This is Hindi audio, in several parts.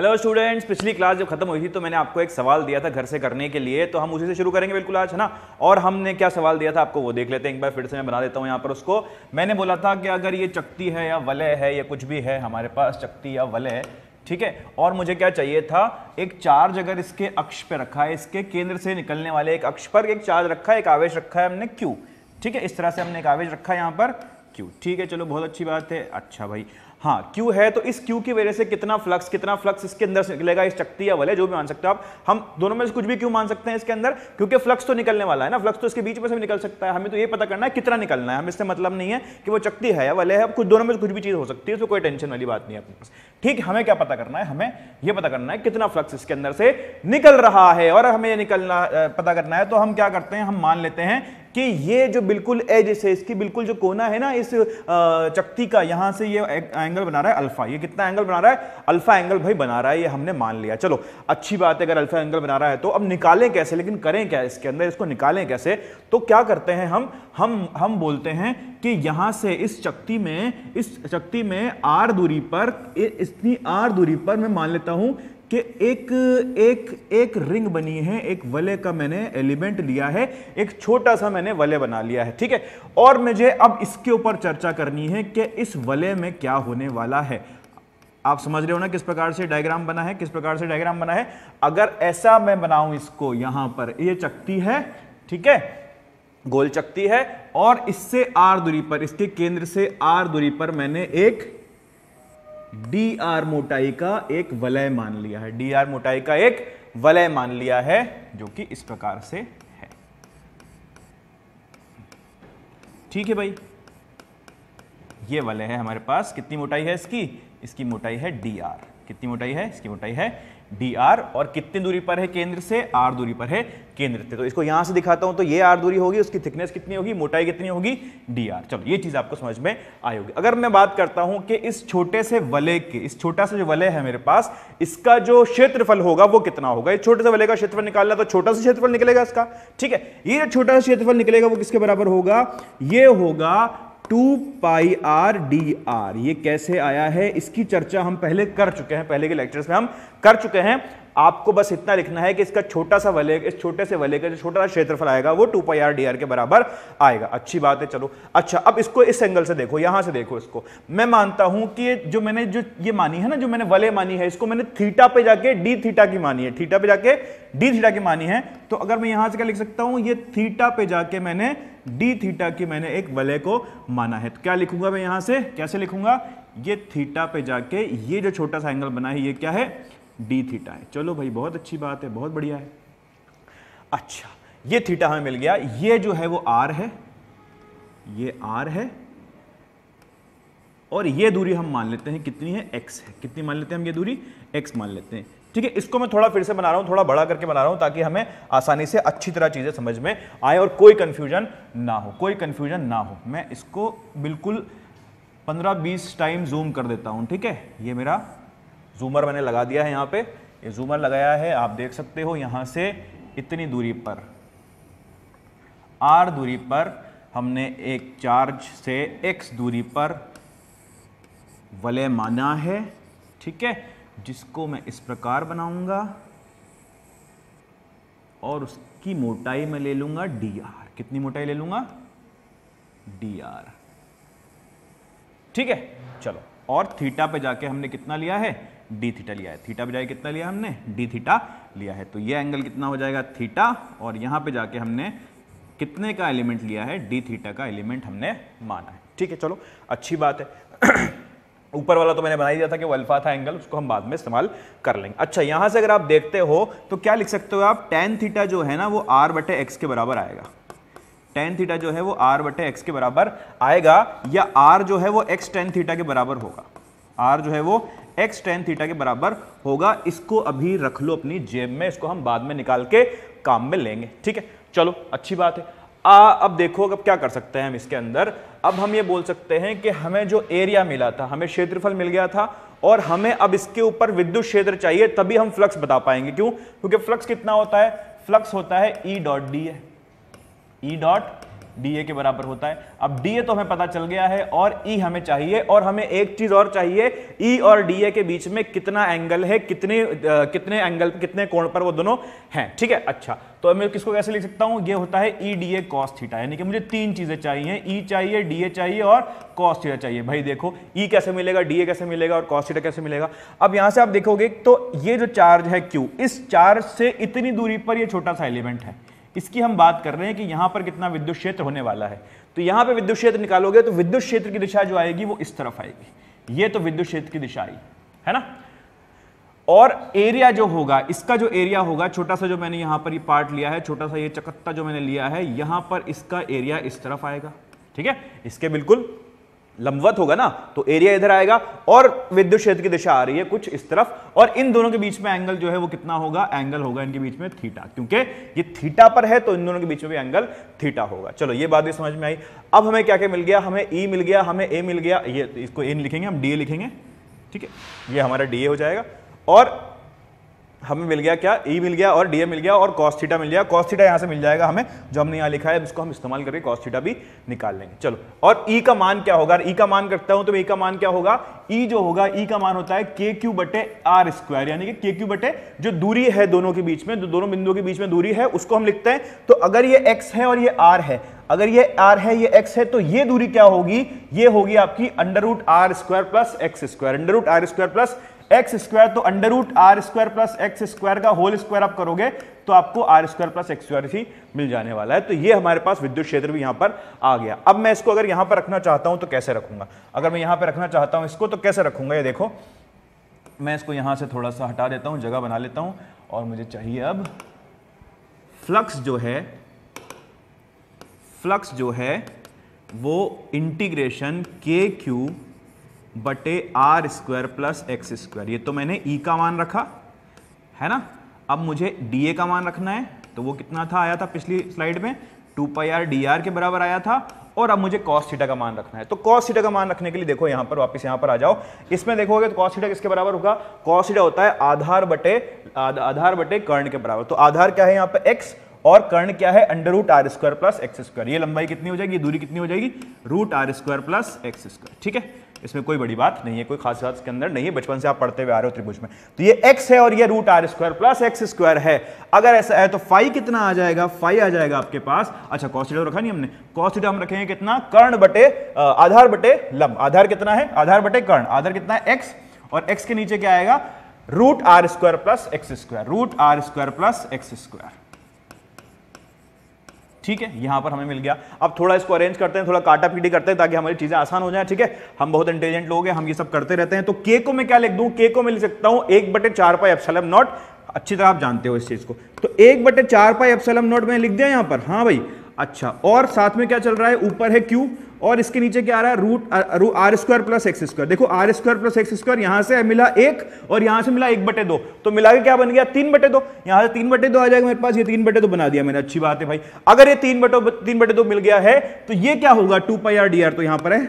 हेलो स्टूडेंट्स, पिछली क्लास जब खत्म हुई थी तो मैंने आपको एक सवाल दिया था घर से करने के लिए, तो हम उसी से शुरू करेंगे बिल्कुल आज, है ना। और हमने क्या सवाल दिया था आपको वो देख लेते हैं एक बार फिर से। मैं बना देता हूं यहाँ पर उसको। मैंने बोला था कि अगर ये चकती है या वलय है या कुछ भी है हमारे पास, चकती या वलय, ठीक है, और मुझे क्या चाहिए था, एक चार्ज अगर इसके अक्ष पे रखा है, इसके केंद्र से निकलने वाले एक अक्ष पर एक चार्ज रखा है, एक आवेश रखा है हमने Q, ठीक है, इस तरह से हमने एक आवेश रखा है यहाँ पर Q, ठीक है, चलो बहुत अच्छी बात है। अच्छा भाई, हाँ Q है, तो इस Q की वजह से कितना फ्लक्स इसके अंदर से निकलेगा, इस चकती या वलय जो भी मान सकते हो आप, हम दोनों में से कुछ भी क्यों मान सकते हैं इसके अंदर, क्योंकि फ्लक्स तो निकलने वाला है ना, फ्लक्स तो इसके बीच में से भी निकल सकता है, हमें तो ये पता करना है कितना निकलना है, हमें इससे मतलब नहीं है कि वो चकती है या वलय है, कुछ दोनों में से कुछ भी चीज हो सकती है, इसमें कोई टेंशन वाली बात नहीं है अपने पास। ठीक, हमें क्या पता करना है, हमें ये पता करना है कितना फ्लक्स इसके अंदर से निकल रहा है, और हमें ये निकलना पता करना है, तो हम क्या करते हैं, हम मान लेते हैं कि ये जो बिल्कुल एज से इसकी बिल्कुल जो कोना है ना इस चकती का, यहां से ये एंगल बना रहा है अल्फा। ये कितना एंगल बना रहा है, अल्फा एंगल भाई बना रहा है, ये हमने मान लिया। चलो अच्छी बात है, अगर अल्फा एंगल बना रहा है तो अब निकालें कैसे, लेकिन करें क्या इसके अंदर, इसको निकालें कैसे, तो क्या करते हैं हम बोलते हैं कि यहां से इस चकती में आर दूरी पर, इतनी आर दूरी पर मैं मान लेता हूं कि एक रिंग बनी है, एक वलय का मैंने एलिमेंट लिया है, एक छोटा सा मैंने वलय बना लिया है, ठीक है। और मुझे अब इसके ऊपर चर्चा करनी है कि इस वलय में क्या होने वाला है। आप समझ रहे हो ना किस प्रकार से डायग्राम बना है, किस प्रकार से डायग्राम बना है। अगर ऐसा मैं बनाऊं इसको, यहां पर ये चकती है, ठीक है, गोल चकती है, और इससे आर दूरी पर, इसके केंद्र से आर दूरी पर मैंने एक dr मोटाई का एक वलय मान लिया है, dr मोटाई का एक वलय मान लिया है, जो कि इस प्रकार से है। ठीक है भाई, ये वलय है हमारे पास, कितनी मोटाई है इसकी मोटाई है dr। कितनी मोटाई है इसकी, मोटाई है dr, और कितनी दूरी पर है केंद्र से, r दूरी पर है केंद्र से। तो इसको यहां से दिखाता हूं, तो ये r दूरी होगी, उसकी थिकनेस कितनी होगी, मोटाई कितनी होगी, dr। चलो ये चीज आपको समझ में आई होगी। अगर मैं बात करता हूं कि इस छोटे से वलय के, इस छोटा सा जो वलय है मेरे पास, इसका जो क्षेत्रफल होगा वो कितना होगा, इस छोटे से वलय का क्षेत्रफल निकालना, तो छोटा सा क्षेत्रफल निकलेगा इसका, ठीक है। ये जो छोटा सा क्षेत्रफल निकलेगा वो किसके बराबर होगा, ये होगा 2 पाई r dr। ये कैसे आया है, इसकी चर्चा हम पहले कर चुके हैं, पहले के लेक्चर्स में हम कर चुके हैं। आपको बस इतना लिखना है कि इसका छोटा सा वलय, इस छोटे से वलय का जो छोटा सा क्षेत्रफल आएगा वो 2 पाई r dr के बराबर आएगा। अच्छी बात है, चलो। अच्छा, अब इसको इस एंगल से देखो, यहां से देखो इसको। मैं मानता हूं कि जो मैंने ये मानी है ना, जो मैंने वलय मानी है, इसको मैंने थीटा पे जाके डी थीटा की मानी है, थीटा पे जाके डी थीटा की मानी है। तो अगर मैं यहां से क्या लिख सकता हूं, ये थीटा पे जाके मैंने डी थीटा की मैंने एक वलय को माना है, तो क्या लिखूंगा मैं यहां से, कैसे लिखूंगा, ये थीटा पे जाके ये जो छोटा सा एंगल बना है ये क्या है, डी थीटा है। चलो भाई बहुत अच्छी बात है, बहुत बढ़िया है। अच्छा, ये थीटा हमें मिल गया, ये जो है वो आर है, ये आर है, और ये दूरी हम मान लेते हैं कितनी है, एक्स है। कितनी मान लेते हैं हम, ये दूरी एक्स मान लेते हैं, ठीक है। इसको मैं थोड़ा फिर से बना रहा हूं, थोड़ा बड़ा करके बना रहा हूं, ताकि हमें आसानी से अच्छी तरह चीजें समझ में आए और कोई कंफ्यूजन ना हो, कोई कंफ्यूजन ना हो। मैं इसको बिल्कुल 15-20 टाइम जूम कर देता हूं, ठीक है। ये मेरा जूमर मैंने लगा दिया है, यहां पे ये जूमर लगाया है, आप देख सकते हो। यहां से इतनी दूरी पर, r दूरी पर हमने एक चार्ज से x दूरी पर वलय माना है, ठीक है, जिसको मैं इस प्रकार बनाऊंगा, और उसकी मोटाई मैं ले लूंगा dr। कितनी मोटाई ले लूंगा, dr, ठीक है। चलो, और थीटा पे जाके हमने कितना लिया है, डी थीटा लिया है। थीटा पे जाके कितना लिया हमने, डी थीटा लिया है। तो ये एंगल कितना हो जाएगा, थीटा, और यहां पे जाके हमने कितने का एलिमेंट लिया है, डी थीटा का एलिमेंट हमने माना है, ठीक है। चलो अच्छी बात है। ऊपर वाला तो मैंने बना ही दिया था कि वो अल्फा था एंगल, उसको हम बाद में इस्तेमाल कर लेंगे। अच्छा, यहां से अगर आप देखते हो तो क्या लिख सकते हो आप, टेन थीटा जो है ना वो r बटे एक्स के बराबर आएगा। टेन थीटा जो है वो r बटे एक्स के बराबर आएगा, या r जो है वो x टेन थीटा के बराबर होगा, r जो है वो x टेन थीटा के बराबर होगा। इसको अभी रख लो अपनी जेब में, इसको हम बाद में निकाल के काम में लेंगे, ठीक है। चलो अच्छी बात है। अब देखो, अब क्या कर सकते हैं हम इसके अंदर, अब हम ये बोल सकते हैं कि हमें जो एरिया मिला था, हमें क्षेत्रफल मिल गया था, और हमें अब इसके ऊपर विद्युत क्षेत्र चाहिए, तभी हम फ्लक्स बता पाएंगे। क्यों, क्योंकि फ्लक्स कितना होता है, फ्लक्स होता है E डॉट डी है, E डॉट DA के बराबर होता है। अब DA तो हमें पता चल गया है और E हमें चाहिए, और हमें एक चीज और चाहिए, E और DA के बीच में कितना एंगल है, कितने एंगल कितने कोण पर वो दोनों हैं। ठीक है, अच्छा तो मैं किसको कैसे लिख सकता हूं, ये होता है EDA cos थीटा, यानी कि मुझे तीन चीजें चाहिए, E चाहिए, DA चाहिए और cos थीटा चाहिए। भाई देखो E कैसे मिलेगा, DA कैसे मिलेगा और cos थीटा कैसे मिलेगा। अब यहां से आप देखोगे तो ये जो चार्ज है Q, इस चार्ज से इतनी दूरी पर ये छोटा सा एलिमेंट है, इसकी हम बात कर रहे हैं कि यहां पर कितना विद्युत क्षेत्र होने वाला है। तो यहां पे विद्युत क्षेत्र निकालोगे तो विद्युत क्षेत्र की दिशा जो आएगी वो इस तरफ आएगी, ये तो विद्युत क्षेत्र की दिशा आई है ना। और एरिया जो होगा, इसका जो एरिया होगा, छोटा सा जो मैंने यहां पर ये पार्ट लिया है, छोटा सा ये चकत्ता जो मैंने लिया है, यहां पर इसका एरिया इस तरफ आएगा। ठीक है, इसके बिल्कुल लंबवत होगा ना, तो एरिया इधर आएगा और विद्युत क्षेत्र की दिशा आ रही है कुछ इस तरफ, और इन दोनों के बीच में एंगल जो है वो कितना होगा, एंगल होगा इनके बीच में थीटा, क्योंकि ये थीटा पर है तो इन दोनों के बीच में भी एंगल थीटा होगा। चलो ये बात भी समझ में आई। अब हमें क्या क्या मिल गया, हमें E मिल गया, हमें A मिल गया, ये इसको A लिखेंगे, हम DA लिखेंगे। ठीक है, ये हमारा DA हो जाएगा, और हमें मिल गया क्या, E मिल गया और DA मिल गया और cos थीटा मिल गया। cos थीटा यहां से मिल जाएगा हमें, जो हमने यहां लिखा है उसको हम इस्तेमाल करके cos थीटा भी निकाल लेंगे। चलो, और E का मान क्या होगा, E का मान करता हूं तो E का मान क्या होगा, E जो होगा, E का मान होता है KQ बटे R स्क्वायर, यानी कि KQ बटे जो दूरी है दोनों के बीच में, जो दोनों बिंदुओं के बीच में दूरी है उसको हम लिखते हैं। तो अगर ये X है और ये R है, अगर ये R है ये X है, तो ये दूरी क्या होगी, ये होगी आपकी under root R square plus x square, under root R square plus x square. तो under root R square plus x square का होल स्क्वायर आप करोगे तो आपको R square plus x square ही मिल जाने वाला है। तो ये हमारे पास विद्युत क्षेत्र भी यहां पर आ गया। अब मैं इसको अगर यहां पर रखना चाहता हूं तो कैसे रखूंगा, अगर मैं यहां पर रखना चाहता हूं इसको तो कैसे रखूंगा, ये देखो मैं इसको यहां से थोड़ा सा हटा देता हूं, जगह बना लेता हूं, और मुझे चाहिए अब फ्लक्स जो है वो इंटीग्रेशन KQ बटे R square plus x square. ये तो मैंने E का मान रखा है ना, अब मुझे DA का मान रखना है, तो वो कितना था, आया था पिछली स्लाइड में 2πr dr के बराबर आया था, और अब मुझे cos थीटा का मान रखना है। तो cos थीटा का मान रखने के लिए देखो यहां पर वापस यहां पर आ जाओ, इसमें देखोगे तो cos थीटा किसके बराबर होगा, cos थीटा होता है आधार बटे कर्ण के बराबर। तो आधार क्या है यहाँ पे x, और कर्ण क्या है, under root R square plus x square. ये लंबाई कितनी हो जाएगी, दूरी कितनी हो जाएगी, root R square plus x square. ठीक है, इसमें कोई बड़ी बात नहीं है, कोई खास बात इसके अंदर नहीं है, बचपन से आप पढ़ते हुए आ रहे हो त्रिभुज में। तो ये x है और ये root R square plus x square है। अगर ऐसा है तो फाई कितना आ जाएगा, फाई आ जाएगा आपके पास, अच्छा cos थीटा रखा नहीं हमने, cos थीटा हम रखेंगे कितना, कर्ण बटे आधार बटे लंब। आधार कितना है, आधार बटे कर्ण, आधार कितना है x, और x के नीचे क्या आएगा, root R square plus x square, root R square plus x square. ठीक है, यहां पर हमें मिल गया। अब थोड़ा इसको अरेंज करते हैं, थोड़ा काटा पीटी करते हैं ताकि हमारी चीजें आसान हो जाए। ठीक है, हम बहुत इंटेलिजेंट लोग हैं, हम ये सब करते रहते हैं। तो k को मैं क्या लिख दूं, k को मैं लिख सकता हूं 1/4 पाई एप्सिलॉन नॉट, अच्छी तरह आप जानते हो इस चीज को। तो 1/4 पाई एप्सिलॉन नॉट मैंने लिख दिया यहां पर, हाँ भाई, अच्छा, और साथ में क्या चल रहा है, ऊपर है Q और इसके नीचे क्या आ रहा है, root R square plus x square. देखो R square plus x square यहां से मिला 1 और यहां से मिला 1/2, तो मिला के क्या बन गया 3/2। यहां से 3/2 आ जाएगा मेरे पास, ये 3/2 बना दिया मैंने, अच्छी बात है भाई। अगर ये 3/2 मिल गया है तो ये क्या होगा, 2πr dr, तो यहां पर है,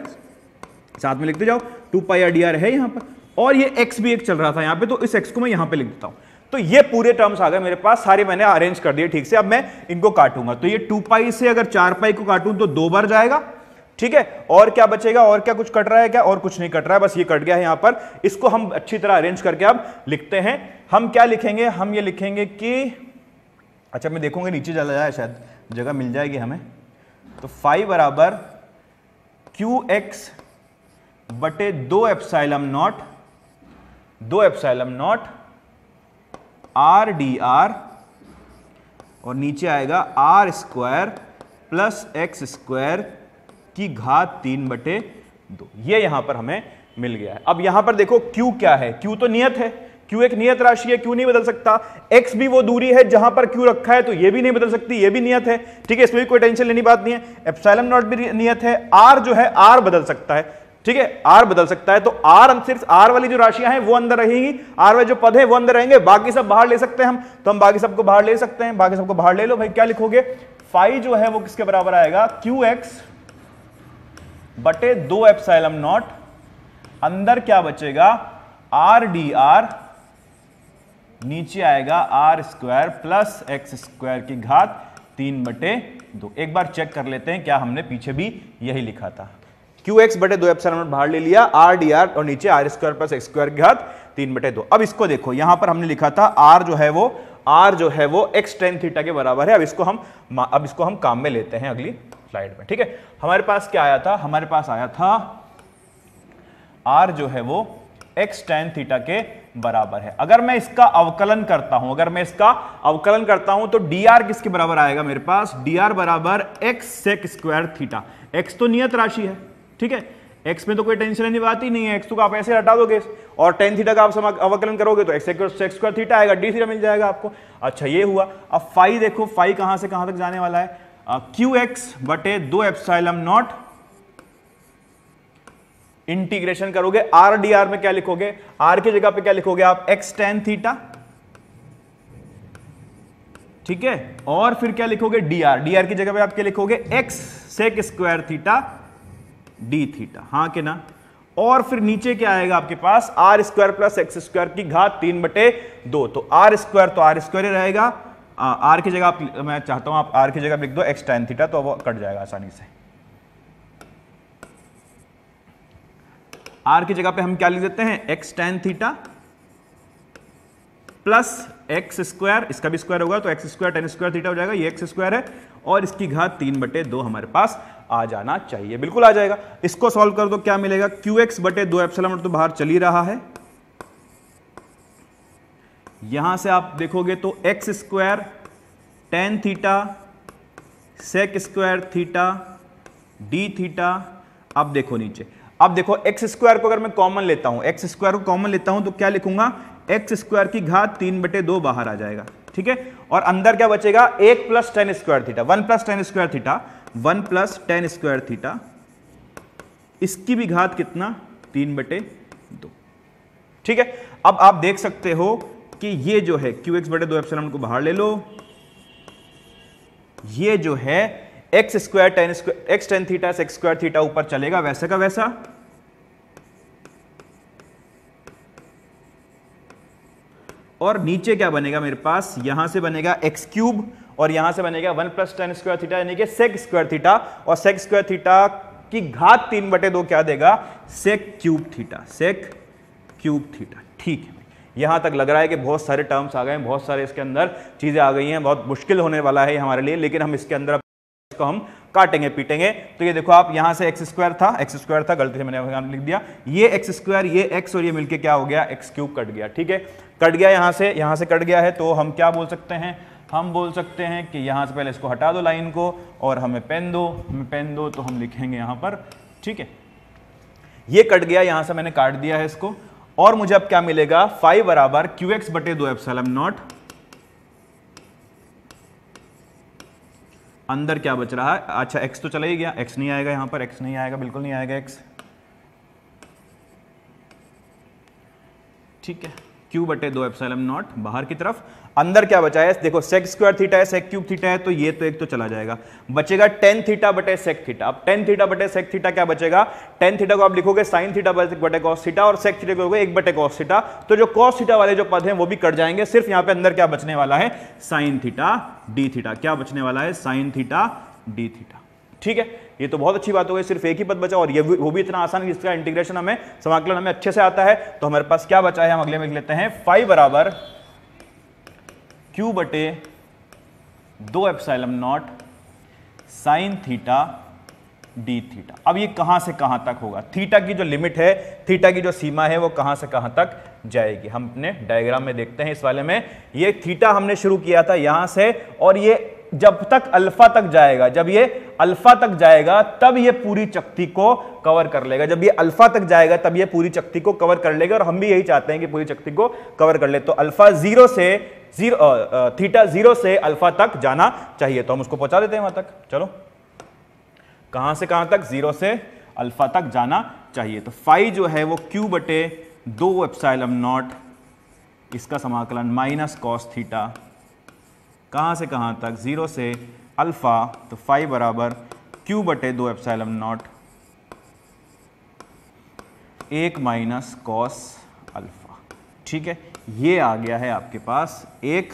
साथ में लिखते जाओ, 2πr dr है यहां पर, और ये x भी एक चल रहा था यहां पे, तो इस x को मैं यहां पे लिख देता हूं। तो ये पूरे टर्म्स आ गए मेरे पास, सारे मैंने अरेंज कर दिए ठीक से। अब मैं इनको काटूंगा, तो ये 2π से अगर 4π को काटूं तो 2 बार जाएगा। ठीक है, और क्या बचेगा, और क्या कुछ कट रहा है क्या, और कुछ नहीं कट रहा है, बस ये कट गया है यहां पर। इसको हम अच्छी तरह अरेंज करके अब लिखते हैं। हम क्या लिखेंगे, हम ये लिखेंगे कि, अच्छा मैं देखूंगा नीचे चला जाए, शायद जगह मिल जाएगी हमें। तो फाई बराबर QX बटे 2 एप्सिलॉन नॉट R dr, और नीचे आएगा R square plus x square की घात 3/2। ये यहां पर हमें मिल गया है। अब यहां पर देखो Q क्या है, Q तो नियत है, Q एक नियत राशि है, Q नहीं बदल सकता। X भी वो दूरी है जहां पर Q रखा है, तो ये भी नहीं बदल सकती, ये भी नियत है। ठीक है, इसमें भी कोई टेंशन लेनी बात नहीं है। एप्सिलॉन नॉट भी नियत है। R जो है, R बदल सकता है। ठीक है, R बदल सकता है, तो R सिर्फ R वाली जो राशियां हैं वो अंदर रहेंगी, R वाले जो पद हैं वो अंदर रहेंगे, बाकी सब बाहर ले सकते हैं हम, तो हम बाकी सबको बाहर ले सकते हैं। बाकी सबको बाहर ले लो भाई, क्या लिखोगे, फाई जो है वो किसके बराबर आएगा, QX बटे 2 एप्सिलॉन नॉट, अंदर क्या बचेगा, R dr, नीचे आएगा R square plus x square की घात 3/2। एक बार चेक कर लेते हैं क्या हमने पीछे भी यही लिखा था। QX/2 एप्सिलॉन नॉट बाहर ले लिया, R/dr और नीचे r² + x² की घात 3/2। अब इसको देखो, यहां पर हमने लिखा था R जो है वो x tan थीटा के बराबर है। अब इसको हम काम में लेते हैं अगली स्लाइड में। ठीक है, हमारे पास क्या आया था? हमारे पास आया था R जो है वो x tan थीटा के बराबर है। अगर मैं इसका अवकलन करता हूं तो dr किसके बराबर आएगा मेरे पास? dr बराबर x sec² थीटा। x तो नियत राशि है, ठीक है, x में तो कोई टेंशन लेने की बात ही नहीं है, x तो आप ऐसे हटा दोगे और tan थीटा का आप अवकलन करोगे तो x sec² थीटा आएगा, d थीटा मिल जाएगा आपको। अच्छा ये हुआ। अब फाई देखो, फाई कहां से कहां तक जाने वाला है? QX/2 एप्सिलॉन नॉट इंटीग्रेशन करोगे, R/dr में क्या लिखोगे? R की जगह पे क्या लिखोगे आप? x tan थीटा, ठीक है, और फिर क्या लिखोगे? dr की जगह पे आप क्या लिखोगे? x sec² theta d theta, हाँ के ना। और फिर नीचे क्या आएगा आपके पास? R² + x² की घात 3/2। तो R² ही रहेगा, R की जगह आप, मैं चाहता हूं आप R की जगह लिख दो x tan थीटा, तो वो कट जाएगा आसानी से। R की जगह पे हम क्या लिख देते हैं? x tan theta plus x², इसका भी स्क्वायर होगा तो x² tan² थीटा हो जाएगा, ये x² है, और इसकी घात 3/2 हमारे पास आ जाना चाहिए। बिल्कुल आ जाएगा। इसको सॉल्व कर दो, क्या मिलेगा? QX/2 एप्सिलॉन नॉट तो बाहर चल ही रहा है, यहां से आप देखोगे तो x² tan theta sec² theta d theta. अब देखो नीचे, अब देखो x² को अगर मैं कॉमन लेता हूं, तो क्या लिखूंगा? x² की घात 3/2 बाहर आ जाएगा, ठीक है, और अंदर क्या बचेगा? 1 + tan² theta, 1 + tan² theta, 1 + tan² theta, इसकी भी घात कितना? 3/2, ठीक है। अब आप देख सकते हो कि ये जो है QX/2 एप्सिलॉन को बाहर ले लो, ये जो है x tan theta sec² theta ऊपर चलेगा वैसे का वैसा, और नीचे क्या बनेगा मेरे पास? यहां से बनेगा x³ और यहां से बनेगा 1 + tan² थीटा यानी कि sec² थीटा, और sec² थीटा की घात 3/2 क्या देगा? sec³ theta. ठीक है, यहां तक लग रहा है कि बहुत सारे टर्म्स आ गए हैं, बहुत सारे इसके अंदर चीजें आ गई हैं, बहुत मुश्किल होने वाला है हमारे लिए, लेकिन हम इसके अंदर इसको हम काटेंगे पीटेंगे। तो ये देखो आप, यहां से x² था, गलती से मैंने लिख दिया, ये x², ये x और ये मिलके क्या हो गया? x³ कट गया, ठीक है, कट गया, यहां से कट गया है। तो हम क्या बोल सकते हैं? हम बोल सकते हैं कि यहां से पहले इसको हटा दो लाइन को, और हमें पेन दो, तो हम लिखेंगे यहां पर, ठीक है, ये कट गया, यहां से मैंने काट दिया है इसको, और मुझे अब क्या मिलेगा? फाई बराबर QX/2 एप्सिलॉन नॉट, अंदर क्या बच रहा है? अच्छा x तो चला ही गया, x नहीं आएगा यहां पर, x नहीं आएगा, बिल्कुल नहीं आएगा x, ठीक है, Q/2 एप्सिलॉन नॉट बाहर की तरफ, अंदर क्या बचा है? देखो sec² थीटा है, sec³ थीटा है, तो ये तो एक तो चला जाएगा, बचेगा tan थीटा/sec थीटा। अब tan थीटा/sec थीटा क्या बचेगा? tan थीटा को आप लिखोगे sin थीटा/cos थीटा, और sec थीटा को लिखोगे 1/cos थीटा। तो जो cos थीटा वाले जो पद हैं वो भी कट जाएंगे, सिर्फ यहां पे अंदर क्या बचने वाला है? sin theta d theta. क्या बचने वाला है? sin थीटा d थीटा, ठीक है। ये तो बहुत अच्छी बात हो गई, सिर्फ एक ही पद बचा, और ये वो भी इतना आसान कि इसका इंटीग्रेशन हमें, समाकलन हमें अच्छे से आता है। तो हमारे पास क्या बचा है? हम अगले में लिख लेते हैं, फाई बराबर Q/2 epsilon not sin theta d theta. अब ये कहां से कहां तक होगा? थीटा की जो लिमिट है, थीटा की जो सीमा है, वो कहां से कहां तक जाएगी? हम अपने डायग्राम में देखते हैं। इस वाले में ये थीटा हमने शुरू किया था यहां से, और ये जब तक अल्फा तक जाएगा, जब ये अल्फा तक जाएगा तब ये पूरी चक्ति को कवर कर लेगा, जब ये अल्फा तक जाएगा तब ये पूरी चक्ति को कवर कर लेगा, और हम भी यही चाहते हैं कि पूरी चक्ति को कवर कर ले। तो अल्फा थीटा 0 से अल्फा तक जाना चाहिए, तो हम उसको पहुंचा देते हैं वहां तक। चलो, कहां से कहां तक? 0 से अल्फा तक जाना चाहिए। तो फाई जो है वो Q/2 एप्सिलॉन नॉट, इसका समाकलन माइनस cos थीटा, कहां से कहां तक? 0 से अल्फा। तो फाई बराबर Q/2 epsilon not 1 minus cos alpha, ठीक है। ये आ गया है आपके पास एक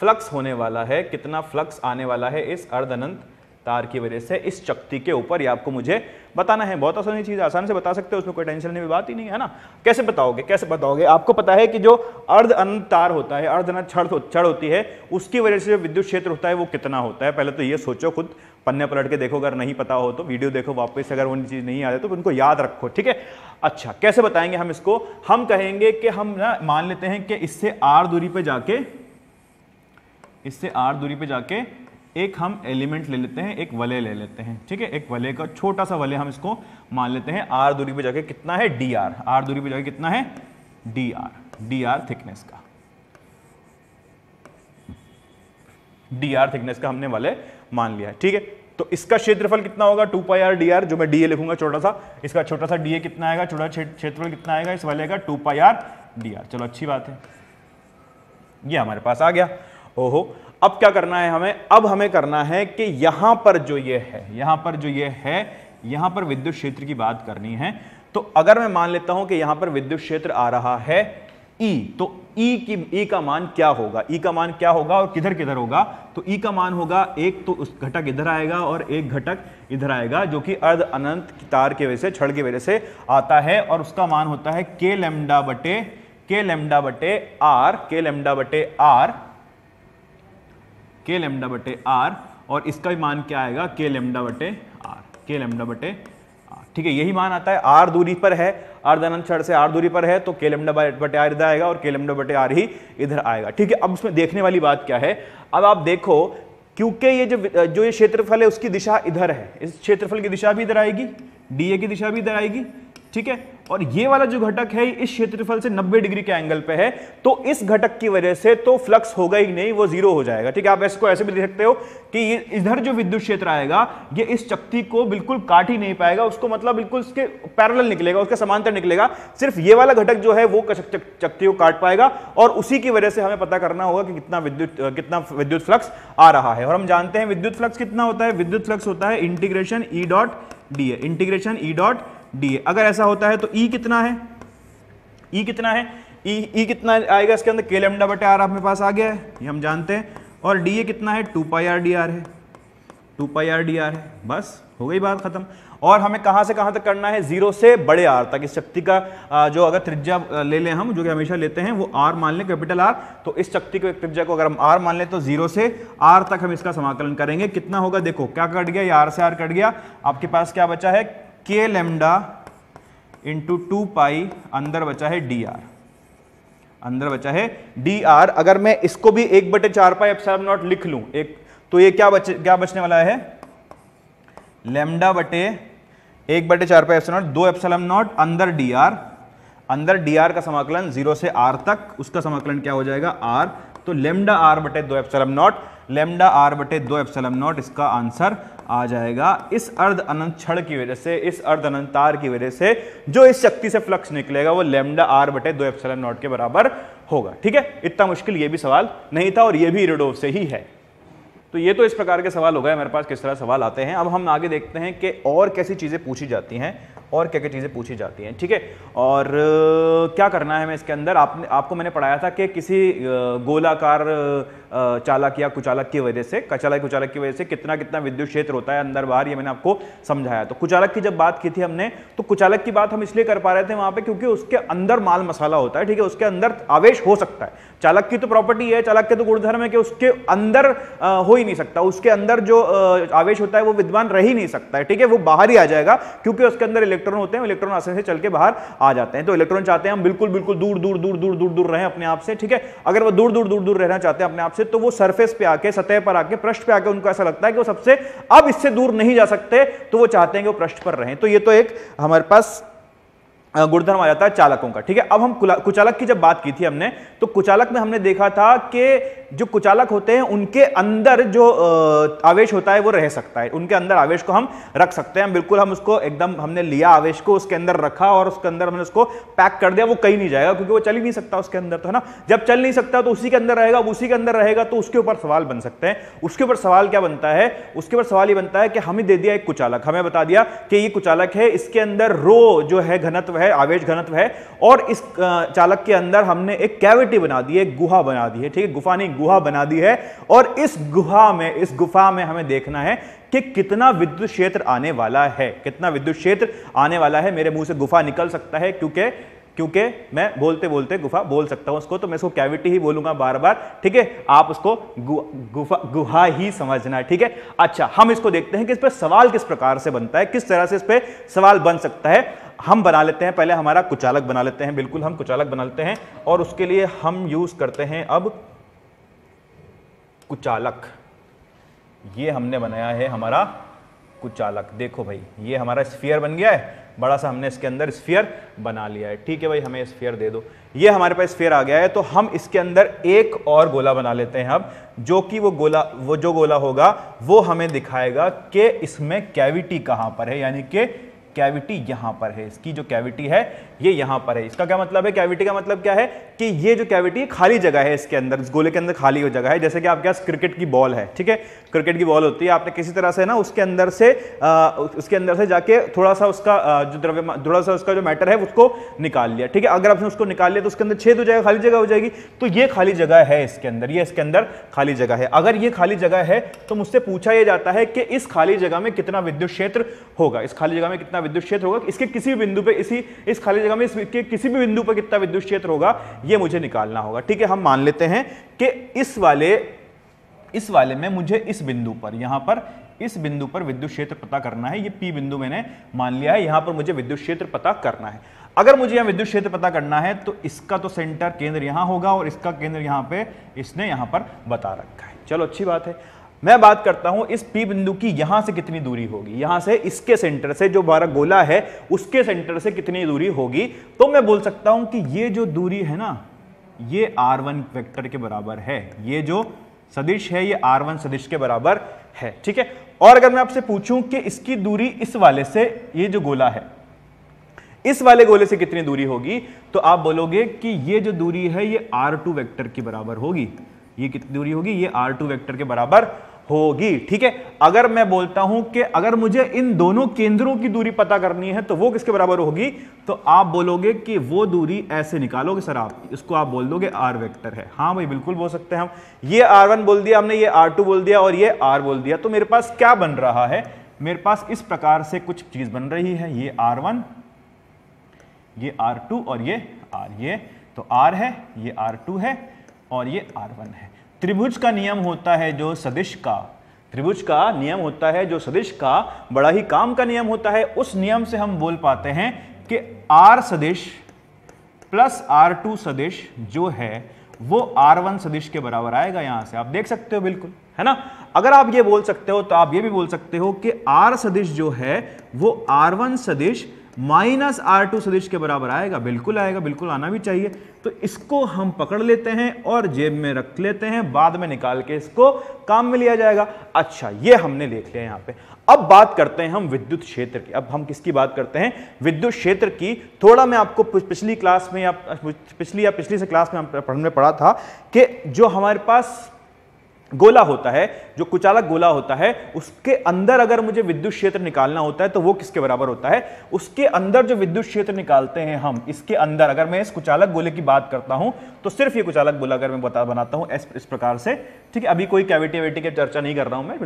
फ्लक्स होने वाला है, कितना फ्लक्स आने वाला है इस अर्ध अनंत तार की वजह से इस चक्ति के ऊपर, ये आपको मुझे बताना है। बहुत आसानी चीज, आसान से बता सकते हो, उसमें कोई टेंशन नहीं, बात ही नहीं है ना। कैसे बताओगे, कैसे बताओगे? आपको पता है कि जो अर्ध अनंत तार होता है, अर्ध अनंत छड़ होती है, उसकी वजह से जो विद्युत क्षेत्र होता है वो कितना होता है। पहले तो ये सोचो, खुद पन्ने पलट के देखो, अगर नहीं पता हो तो वीडियो देखो वापस, अगर वो चीज नहीं आ रही तो उनको याद रखो, ठीक है। अच्छा, कैसे बताएंगे हम इसको? हम कहेंगे कि हम ना मान लेते हैं कि इससे r दूरी पे जाके एक हम एलिमेंट ले लेते हैं, एक वलय ले लेते हैं, ठीक है। एक वलय का छोटा सा वलय हम इसको मान लेते हैं, r दूरी पे जाके कितना है dr, r दूरी पे जाके कितना है dr थिकनेस का, dr थिकनेस का हमने वलय मान लिया, ठीक है। तो इसका क्षेत्रफल कितना होगा? 2 पाई r dr, जो मैं dA लिखूंगा छोटा सा, इसका छोटा सा dA कितना आएगा, छोटा क्षेत्रफल कितना आएगा इस वलय का? 2 पाई r dr। चलो अच्छी बात है, ये हमारे पास आ गया। ओहो, अब क्या करना है हमें? अब हमें करना है कि यहां पर जो ये है, यहां पर विद्युत क्षेत्र की बात करनी है। तो अगर मैं मान लेता हूं कि यहां पर विद्युत क्षेत्र आ रहा है E, तो E का मान क्या होगा? E का मान क्या होगा और किधर किधर होगा? तो E का मान होगा, एक तो उस घटक इधर आएगा और एक घटक इधर आएगा, जो कि अर्ध अनंत तार की वजह से, छड़ की वजह से आता है, और उसका मान होता है k लैम्डा बटे r, और इसका भी मान क्या आएगा? k लैम्डा बटे r, ठीक है। यही मान आता है, r दूरी पर है, अर्ध अनंत छड़ से r दूरी पर है, तो k लैम्डा बटे r इधर आएगा और k लैम्डा बटे r ही इधर आएगा, ठीक है। अब उसमें देखने वाली बात क्या है? अब आप देखो, क्योंकि ये जो ये क्षेत्रफल है उसकी दिशा इधर है, इस क्षेत्रफल की दिशा भी इधर आएगी, dA की दिशा भी इधर आएगी, ठीक है। और ये वाला जो घटक है इस क्षेत्रफल से 90 डिग्री के एंगल पे है, तो इस घटक की वजह से तो फ्लक्स होगा ही नहीं, वो जीरो हो जाएगा, ठीक है। आप इसको ऐसे भी देख सकते हो कि ये इधर जो विद्युत क्षेत्र आएगा ये इस चक्ति को बिल्कुल काट ही नहीं पाएगा, उसको मतलब बिल्कुल उसके पैरेलल निकलेगा, उसके समांतर निकलेगा। सिर्फ ये वाला घटक जो है वो चक्ति को काट पाएगा, और उसी की वजह से हमें पता करना होगा कि कितना विद्युत फ्लक्स आ रहा है। और हम जानते हैं विद्युत फ्लक्स कितना होता है? विद्युत फ्लक्स होता है इंटीग्रेशन E डॉट dA। अगर ऐसा होता है तो E कितना है? E कितना आएगा इसके अंदर? k लैम्डा बटे r अपने पास आ गया है, ये हम जानते हैं। और dA कितना है? 2 पाई r dr है, 2 पाई r dr है, बस हो गई बात खत्म। और हमें कहां से कहां तक करना है? 0 से बड़े R तक। इस शक्ति का जो अगर त्रिज्या ले लें हम, जो कि हमेशा लेते हैं, वो R मान लें, कैपिटल R, तो इस शक्ति को, एक त्रिज्या को अगर हम R मान लें तो 0 से R तक हम इसका समाकलन करेंगे। कितना होगा? देखो क्या कट गया, ये R से R कट गया, आपके पास क्या बचा है? k लैम्डा इंटू 2 पाई, अंदर बचा है dr। अगर मैं इसको भी 1/4 पाई एप्सिलॉन नॉट लिख लूं एक, तो ये क्या बचने वाला है? लैम्डा बटे 1/4 pi epsilon not, 2 epsilon not अंदर dr का समाकलन 0 से r तक, उसका समाकलन क्या हो जाएगा? r। तो लैम्डा r बटे 2 एप्सिलॉन नॉट, इसका आंसर आ जाएगा। इस अर्ध अनंत छड़ की वजह से, इस अर्ध अनंत तार की वजह से जो इस शक्ति से फ्लक्स निकलेगा वो लैम्डा r बटे 2 एप्सिलॉन नॉट के बराबर होगा, ठीक है। इतना मुश्किल ये भी सवाल नहीं था, और ये भी इरिडोव से ही है। तो ये तो इस प्रकार के सवाल हो गए मेरे पास, किस तरह सवाल आते हैं। अब हम आगे देखते हैं कि और कैसी चीजें पूछी जाती हैं, ठीक है। और क्या करना है हमें इसके अंदर? आपको मैंने पढ़ाया था कि किसी गोलाकार चालक या कुचालक की वजह से, कुचालक की वजह से कितना विद्युत क्षेत्र होता है अंदर बाहर, ये मैंने आपको समझाया। तो कुचालक की जब बात की थी हमने, तो कुचालक की बात हम इसलिए कर पा रहे थे वहां पे क्योंकि उसके अंदर माल मसाला होता है, ठीक है। उसके अंदर आवेश हो सकता है, चालक की तो प्रॉपर्टी है, चालक के तो गुणधर्म है कि उसके अंदर हो ही नहीं सकता, उसके अंदर जो आवेश होता है वो विद्यमान रह ही नहीं सकता है, ठीक है। वो बाहर ही आ जाएगा, क्योंकि उसके अंदर इलेक्ट्रॉन होते हैं, इलेक्ट्रॉन आसानी से चल के बाहर आ जाते हैं। तो इलेक्ट्रॉन चाहते हैं हम बिल्कुल दूर रहे अपने आप से, ठीक है। अगर वो दूर रहना चाहते हैं अपने आप से, तो वो सरफेस पे आके, सतह पर आके, पृष्ठ पे आके, उनको ऐसा लगता है कि वो सबसे अब इससे दूर नहीं जा सकते, तो वो चाहते हैं कि वो पृष्ठ पर रहें। तो ये तो एक हमारे पास गुणधर्म आ जाता है चालकों का, ठीक है। अब हम कुचालक की जब बात की थी हमने, तो कुचालक में हमने देखा था कि जो कुचालक होते हैं उनके अंदर जो आवेश होता है वो रह सकता है, उनके अंदर आवेश को हम रख सकते हैं। बिल्कुल हम उसको एकदम, हमने लिया आवेश को, उसके अंदर रखा और उसके अंदर हमने उसको पैक कर दिया, वो कहीं नहीं जाएगा क्योंकि वो चल ही नहीं सकता उसके अंदर, तो है ना। जब चल नहीं सकता तो उसी के अंदर रहेगा, उसी के अंदर रहेगा, तो उसके ऊपर सवाल बन सकते हैं। उसके ऊपर सवाल क्या बनता है? उसके ऊपर सवाल ये बनता है कि हमें दे दिया एक कुचालक, हमें बता दिया कि ये कुचालक है, इसके अंदर रो जो है घनत्व है, आवेश घनत्व है, और इस चालक के अंदर हमने एक कैविटी बना दी है, एक गुहा बना दी है, ठीक है, गुफा नहीं गुहा बना दी है। और इस गुफा में हमें देखना है कि कितना विद्युत क्षेत्र आने वाला है, कितना विद्युत क्षेत्र आने वाला है। मेरे मुंह से गुफा निकल सकता है क्योंकि मैं बोलते बोलते गुफा बोल सकता हूं उसको, तो मैं इसको कैविटी ही बोलूंगा बार बार, ठीक है। आप उसको गुहा ही समझना है, ठीक है। अच्छा, हम इसको देखते हैं कि इस पर सवाल किस प्रकार से बनता है, किस तरह से इस पर सवाल बन सकता है। हम बना लेते हैं, पहले हमारा कुचालक बना लेते हैं, बिल्कुल हम कुचालक बना लेते हैं, और उसके लिए हम यूज करते हैं अब कुचालक। ये हमने बनाया है हमारा कुचालक। देखो भाई, ये हमारा स्फीयर बन गया है, बड़ा सा हमने इसके अंदर स्फीयर बना लिया है, ठीक है भाई, हमें स्फीयर दे दो। ये हमारे पास स्फीयर आ गया है, तो हम इसके अंदर एक और गोला बना लेते हैं अब, जो कि वो जो गोला होगा वो हमें दिखाएगा कि इसमें कैविटी कहां पर है, यानी कि कैविटी यहां पर है। इसकी जो कैविटी है ये यहां पर है। इसका क्या मतलब है? कैविटी का मतलब क्या है कि ये जो कैविटी खाली जगह है, इसके अंदर, इस गोले के अंदर खाली जगह है। जैसे कि आपके पास क्रिकेट की बॉल है, ठीक है, क्रिकेट की बॉल होती है, आपने किसी तरह से ना उसके अंदर से जाके थोड़ा सा उसका थोड़ा सा उसका जो मैटर है उसको निकाल लिया, ठीक है। अगर आपने उसको निकाल लिया तो उसके अंदर छेद हो जाएगा, खाली जगह हो जाएगी। तो ये खाली जगह है इसके अंदर, ये इसके अंदर खाली जगह है। अगर ये खाली जगह है तो मुझसे पूछा यह जाता है कि इस खाली जगह में कितना विद्युत क्षेत्र होगा, इस खाली जगह में कितना विद्युत क्षेत्र होगा, इसके किसी भी बिंदु पे, इस खाली जगह में इसके किसी भी बिंदु पर कितना विद्युत क्षेत्र होगा, ये मुझे निकालना होगा, ठीक है। हम मान लेते हैं कि इस वाले में मुझे इस बिंदु पर, यहां पर इस बिंदु पर विद्युत क्षेत्र पता करना है। ये P बिंदु मैंने मान लिया है, यहां पर मुझे विद्युत क्षेत्र पता करना है। अगर मुझे यहां विद्युत क्षेत्र पता करना है तो इसका तो सेंटर केंद्र यहां होगा और इसका केंद्र यहां पे इसने यहां पर बता रखा है। चलो, अच्छी बात है। मैं बात करता हूं इस P बिंदु की यहां से कितनी दूरी होगी, यहां से इसके सेंटर से, जो हमारा गोला है उसके सेंटर से कितनी दूरी होगी। तो मैं बोल सकता हूं कि ये जो दूरी है ना, ये r1 वेक्टर के बराबर है। ये जो सदिश है ये r1 सदिश के बराबर है, ठीक है। और अगर मैं आपसे पूछूं कि इसकी दूरी इस वाले से, ये जो गोला है इस वाले गोले से कितनी दूरी होगी, तो आप बोलोगे कि ये जो दूरी है ये r2 वेक्टर के बराबर होगी। ये कितनी दूरी होगी? ये r2 वेक्टर के बराबर होगी, ठीक है। अगर मैं बोलता हूं कि अगर मुझे इन दोनों केंद्रों की दूरी पता करनी है तो वो किसके बराबर होगी, तो आप बोलोगे कि वो दूरी ऐसे निकालोगे सर, आप इसको आप बोल दोगे r वेक्टर है। हाँ भाई, बिल्कुल बोल सकते हैं हम। ये r1 बोल दिया हमने, ये r2 बोल दिया और ये r बोल दिया। तो मेरे पास क्या बन रहा है? मेरे पास इस प्रकार से कुछ चीज बन रही है। ये r1, ये r2 और ये r, ये तो r है, ये r2 है और ये r1 है। त्रिभुज का नियम होता है जो सदिश का, त्रिभुज का नियम होता है जो सदिश का बड़ा ही काम का नियम होता है। उस नियम से हम बोल पाते हैं कि r सदिश प्लस r2 सदिश जो है वो r1 सदिश के बराबर आएगा। यहां से आप देख सकते हो, बिल्कुल, है ना। अगर आप ये बोल सकते हो तो आप ये भी बोल सकते हो कि r सदिश जो है वो r1 सदिश माइनस r2 सदिश के बराबर आएगा। बिल्कुल आएगा, बिल्कुल आना भी चाहिए। तो इसको हम पकड़ लेते हैं और जेब में रख लेते हैं, बाद में निकाल के इसको काम में लिया जाएगा। अच्छा, ये हमने देख लिया यहाँ पे। अब बात करते हैं हम विद्युत क्षेत्र की। अब हम किसकी बात करते हैं? विद्युत क्षेत्र की। थोड़ा मैं आपको पिछली क्लास में या पिछली से क्लास में हमने पढ़ा था कि जो हमारे पास गोला होता है, जो कुचालक गोला होता है, उसके अंदर अगर मुझे विद्युत क्षेत्र निकालना होता है तो वो किसके बराबर होता है? उसके अंदर जो विद्युत क्षेत्र निकालते हैं हम, इसके अंदर अगर मैं इस कुचालक गोले की बात करता हूं तो सिर्फ ये कुचालक गोला अगर मैं बनाता हूं इस प्रकार से, ठीक है। अभी कोई कैविटी वेटी की चर्चा नहीं कर रहा हूं मैं,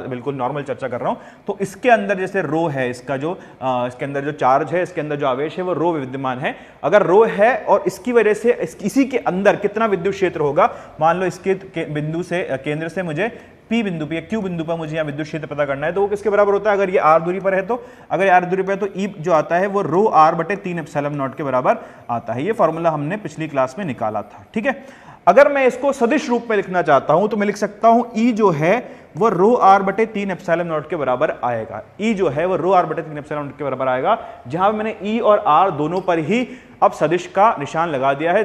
बिल्कुल नॉर्मल चर्चा कर रहा हूं। तो इसके अंदर जैसे रो है, इसका जो इसके अंदर जो चार्ज है, इसके अंदर जो आवेश है वो रो विद्यमान है। अगर रो है और इसकी वजह से इसी के अंदर कितना विद्युत क्षेत्र होगा, मान लो इसके बिंदु से, केंद्र से मुझे P बिंदु पे या Q बिंदु पर मुझे यहाँ विद्युत क्षेत्र पता करना है, तो वो किसके बराबर होता है? अगर ये r दूरी पर है तो, अगर r दूरी पर है तो E जो आता है वो रो r बटे 3 एप्सिलॉन नॉट के बराबर आता है। ये फॉर्मूला हमने पिछली क्लास में निकाला था, ठीक है। अगर मैं इसको सदिश रूप में लिखना चाहता हूं तो मैं लिख सकता हूं E जो है वो रो r बटे 3 एप्सिलॉन नॉट के बराबर आएगा। E जो है वो रो r बटे 3 एप्सिलॉन नॉट के बराबर आएगा, जहां मैंने E और r दोनों पर ही अब सदिश का निशान लगा दिया है,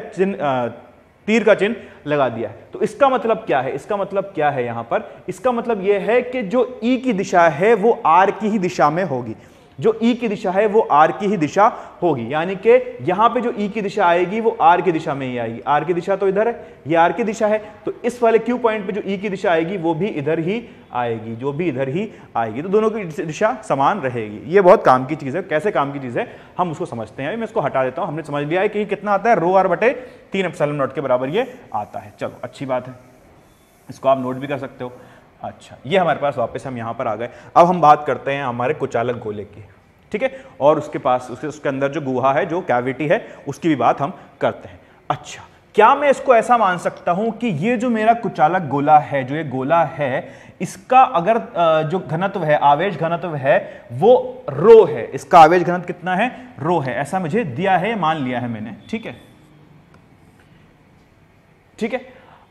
तीर का चिन्ह लगा दिया है। तो इसका मतलब क्या है? इसका मतलब क्या है यहां पर? इसका मतलब यह है कि जो E की दिशा है वो R की ही दिशा में होगी। जो ई की दिशा है वो आर की ही दिशा होगी, यानी कि यहां पे जो ई की दिशा आएगी वो आर की दिशा में ही आएगी। आर की दिशा तो इधर है, ये आर की दिशा है, तो इस वाले क्यू पॉइंट पे जो ई की दिशा आएगी वो भी इधर ही आएगी, जो भी इधर ही आएगी, तो दोनों की दिशा समान रहेगी। ये बहुत काम की चीज है। कैसे काम की चीज है हम उसको समझते हैं। मैं इसको हटा देता हूं। हमने समझ लिया है कि कितना आता है, रो आर बटे 3 एप्सिलॉन नॉट के बराबर ये आता है। चलो अच्छी बात है, इसको आप नोट भी कर सकते हो। अच्छा, ये हमारे पास वापस हम यहां पर आ गए। अब हम बात करते हैं हमारे कुचालक गोले की, ठीक है, और उसके पास उसके अंदर जो गुहा है, जो कैविटी है, उसकी भी बात हम करते हैं। अच्छा, क्या मैं इसको ऐसा मान सकता हूं कि ये जो मेरा कुचालक गोला है, जो ये गोला है, इसका अगर जो घनत्व है, आवेश घनत्व है, वो रो है, इसका आवेश घनत्व कितना है, रो है, ऐसा मुझे दिया है, मान लिया है मैंने, ठीक है, ठीक है,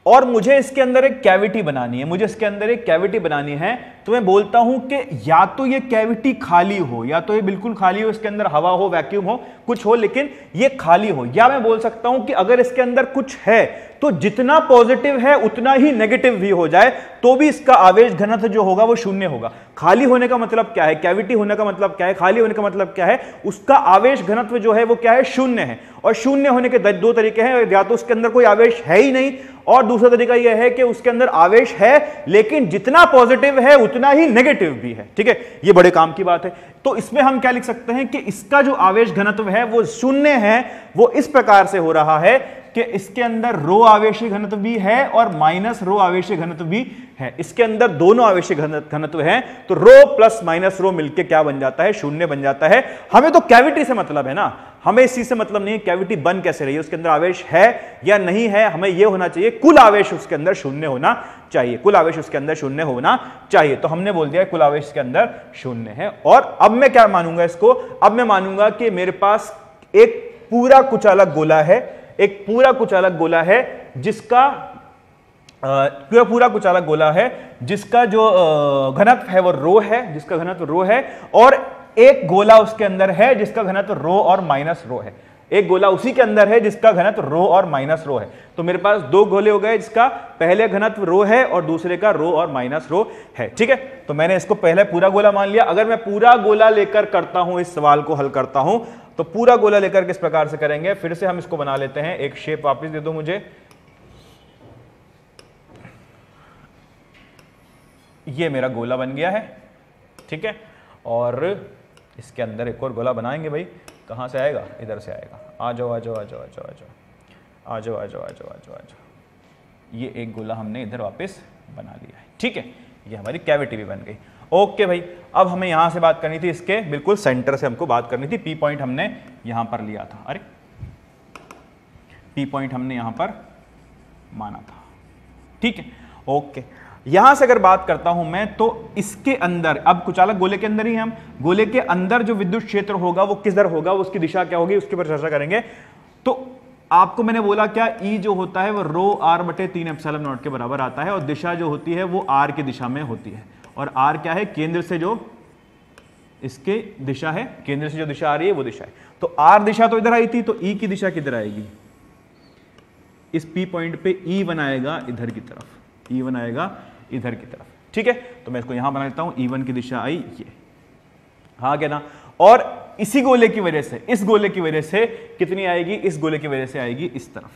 और मुझे इसके अंदर एक कैविटी बनानी है, मुझे इसके अंदर एक कैविटी बनानी है, तो मैं बोलता हूं कि या तो ये कैविटी खाली हो, या तो ये बिल्कुल खाली हो, इसके अंदर हवा हो, वैक्यूम हो, कुछ हो, लेकिन ये खाली हो, या मैं बोल सकता हूं कि अगर इसके अंदर कुछ है तो जितना पॉजिटिव है उतना ही नेगेटिव भी हो जाए तो भी इसका आवेश घनत्व जो होगा वो शून्य होगा। खाली होने का मतलब क्या है, कैविटी होने का मतलब क्या है, खाली होने का मतलब क्या है, उसका आवेश घनत्व जो है वो क्या है, शून्य है। और शून्य होने के दो तरीके हैं, या तो उसके अंदर कोई आवेश है ही नहीं, और दूसरा तरीका यह है कि उसके अंदर आवेश है लेकिन जितना पॉजिटिव है उतना ही नेगेटिव भी है, ठीक है, ये बड़े काम की बात है। तो इसमें हम क्या लिख सकते हैं कि इसका जो आवेश घनत्व है वो शून्य है, वो इस प्रकार से हो रहा है कि इसके अंदर रो आवेशीय घनत्व भी है और माइनस रो आवेशीय घनत्व भी है। इसके अंदर दोनों आवेशीय घनत्व हैं, तो रो प्लस माइनस रो मिलके क्या बन जाता है, शून्य बन जाता है। हमें तो कैविटी से मतलब है ना, हमें इस चीज से मतलब नहीं है कैविटी बन कैसे रही है, उसके अंदर आवेश है या नहीं है, हमें यह होना चाहिए कुल आवेश उसके अंदर शून्य होना चाहिए, कुल आवेश उसके अंदर शून्य होना चाहिए। तो हमने बोल दिया कुल आवेश के अंदर शून्य है। और अब मैं क्या मानूंगा इसको, अब मैं मानूंगा कि मेरे पास एक पूरा कुचालक गोला है, एक पूरा कुचालक गोला है जिसका पूरा कुचालक गोला है जिसका जो घनत्व है वो रो है, जिसका घनत्व रो है, और एक गोला उसके अंदर है जिसका घनत्व रो और माइनस रो है। एक गोला उसी के अंदर है जिसका घनत्व रो और माइनस रो है। तो मेरे पास दो गोले हो गए जिसका पहले घनत्व रो है और दूसरे का रो और माइनस रो है, ठीक है। तो मैंने इसको पहले पूरा गोला मान लिया। अगर मैं पूरा गोला लेकर करता हूं, इस सवाल को हल करता हूं, तो पूरा गोला लेकर किस प्रकार से करेंगे, फिर से हम इसको बना लेते हैं। एक शेप वापस दे दो मुझे, ये मेरा गोला बन गया है, ठीक है, और इसके अंदर एक और गोला बनाएंगे। भाई कहां से आएगा, इधर से आएगा। आ जाओ आ जाओ आ जाओ आ जाओ आ जाओ आ जाओ आ जाओ आ जाओ आ जाओ आ जाओ। ये एक गोला हमने इधर वापस बना लिया है, ठीक है, ये हमारी कैविटी भी बन गई। ओके भाई, अब हमें यहां से बात करनी थी, इसके बिल्कुल सेंटर से हमको बात करनी थी। पी पॉइंट हमने यहां पर लिया था, अरे पी पॉइंट हमने यहां पर माना था, ठीक है। ओके, यहां से अगर बात करता हूं मैं, तो इसके अंदर, अब कुचालक गोले के अंदर ही हम, गोले के अंदर जो विद्युत क्षेत्र होगा वो किधर होगा, उसकी दिशा क्या होगी, उसके ऊपर चर्चा करेंगे। तो आपको मैंने बोला क्या, ई जो होता है वो रो आर बटे 3 एप्सिलॉन नॉट के बराबर आता है, और दिशा जो होती है वो आर की दिशा में होती है। और आर क्या है, केंद्र से जो इसके दिशा है, केंद्र से जो दिशा आ रही है वो दिशा है। तो आर दिशा तो इधर आई थी, तो ई की दिशा किधर आएगी, इस पी पॉइंट पे ई बनाएगा इधर की तरफ, ई बनाएगा इधर की तरफ, ठीक है। तो मैं इसको यहां बना लेता हूं, E1 की दिशा आई ये, हाँ क्या ना। और इसी गोले की वजह से, इस गोले की वजह से कितनी आएगी, इस गोले की वजह से आएगी इस तरफ,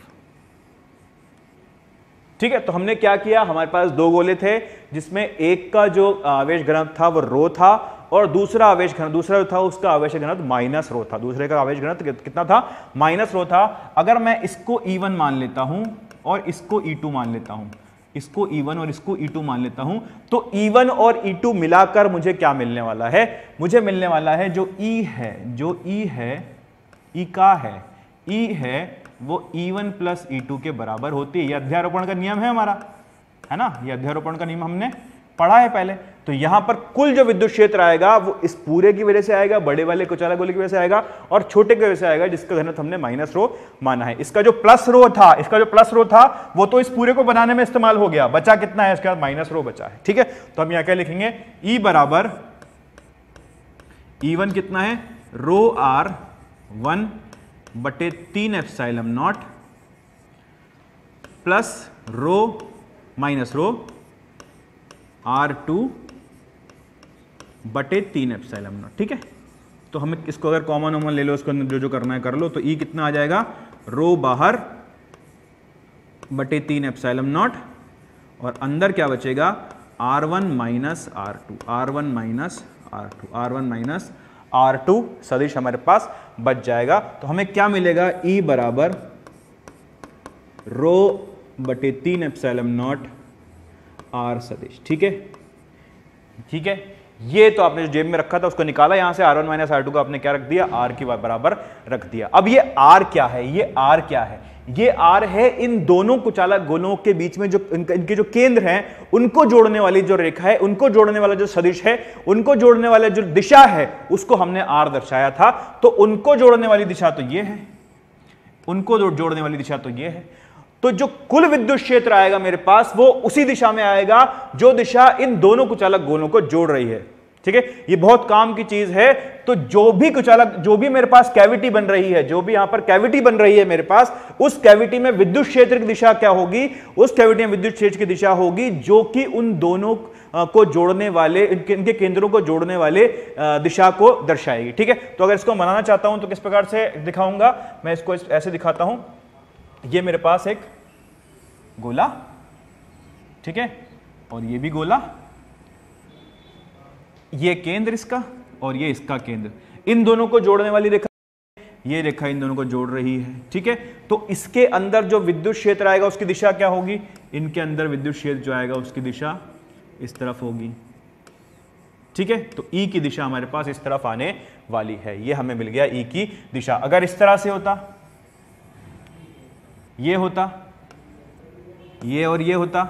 ठीक है। तो हमने क्या किया, हमारे पास दो गोले थे जिसमें एक का जो आवेश घनत्व था वो रो था, और दूसरा आवेश घनत्व, दूसरा जो था उसका आवेश घनत्व माइनस रो था, दूसरे का आवेश घनत्व कितना था, माइनस रो था। अगर मैं इसको E1 मान लेता हूं और इसको E2 मान लेता हूं, इसको E1 और इसको E2 मान लेता हूं, तो E1 और E2 मिलाकर मुझे क्या मिलने वाला है, मुझे मिलने वाला है जो E है, जो E है, E का है, E है वो E1 प्लस E2 के बराबर होती है। यह अध्यारोपण का नियम है हमारा, है ना, यह अध्यारोपण का नियम हमने पढ़ा है पहले। तो यहां पर कुल जो विद्युत क्षेत्र आएगा वो इस पूरे की वजह से आएगा, बड़े वाले कुचालक गोले की वजह से आएगा, और छोटे की वजह से आएगा जिसका घनत्व हमने माइनस रो माना है। इसका जो प्लस रो था, इसका जो प्लस रो था वो तो इस पूरे को बनाने में इस्तेमाल हो गया, बचा कितना है, इसके बाद माइनस रो बचा है, ठीक है। तो हम यहां क्या लिखेंगे, E बराबर E1 कितना है, रो आर 1 बटे 3 epsilon not plus rho minus rho R2 बटे 3 एप्सिलॉन नॉट, ठीक है। तो हमें इसको अगर कॉमन ले लो, उसको जो जो करना है कर लो, तो ई कितना आ जाएगा, रो बाहर बटे 3 एप्सिलॉन नॉट, और अंदर क्या बचेगा, R1 minus R2, R1 minus R2, R1 minus R2 सदिश हमारे पास बच जाएगा। तो हमें क्या मिलेगा, E बराबर रो बटे 3 एप्सिलॉन नॉट R सदिश। ठीक है, ठीक है, ये तो आपने जो जेब में रखा था उसको निकाला, यहां से R1 माइनस R2 को आपने क्या रख दिया, R के बराबर रख दिया। अब ये R क्या है, ये R क्या है, ये R है इन दोनों कुचालक गोलों के बीच में जो इनके जो केंद्र हैं उनको जोड़ने वाली जो रेखा है, उनको जोड़ने वाला जो सदिश है, उनको जोड़ने वाला जो दिशा है उसको हमने R दर्शाया था। तो उनको जोड़ने वाली दिशा तो ये है, उनको जोड़ने वाली दिशा तो ये है। तो जो कुल विद्युत क्षेत्र आएगा मेरे पास वो उसी दिशा में आएगा जो दिशा इन दोनों कुचालक गोलों को जोड़ रही है। ठीक है, ये बहुत काम की चीज है। तो जो भी कुचालक, जो भी मेरे पास कैविटी बन रही है, जो भी यहां पर कैविटी बन रही है मेरे पास, उस कैविटी में विद्युत क्षेत्र की दिशा क्या होगी, उस कैविटी में विद्युत क्षेत्र की दिशा होगी जो कि उन दोनों को जोड़ने वाले, इनके केंद्रों को जोड़ने वाले दिशा को दर्शाएगी। ठीक है, तो अगर इसको बनाना चाहता हूं तो किस प्रकार से दिखाऊंगा, मैं इसको ऐसे दिखाता हूं। ये मेरे पास एक गोला, ठीक है, और ये भी गोला, ये केंद्र इसका और ये इसका केंद्र, इन दोनों को जोड़ने वाली रेखा, ये रेखा इन दोनों को जोड़ रही है। ठीक है, तो इसके अंदर जो विद्युत क्षेत्र आएगा उसकी दिशा क्या होगी, इनके अंदर विद्युत क्षेत्र जो आएगा उसकी दिशा इस तरफ होगी। ठीक है, तो ई की दिशा हमारे पास इस तरफ आने वाली है, ये हमें मिल गया ई की दिशा। अगर इस तरह से होता, ये होता, ये और ये होता,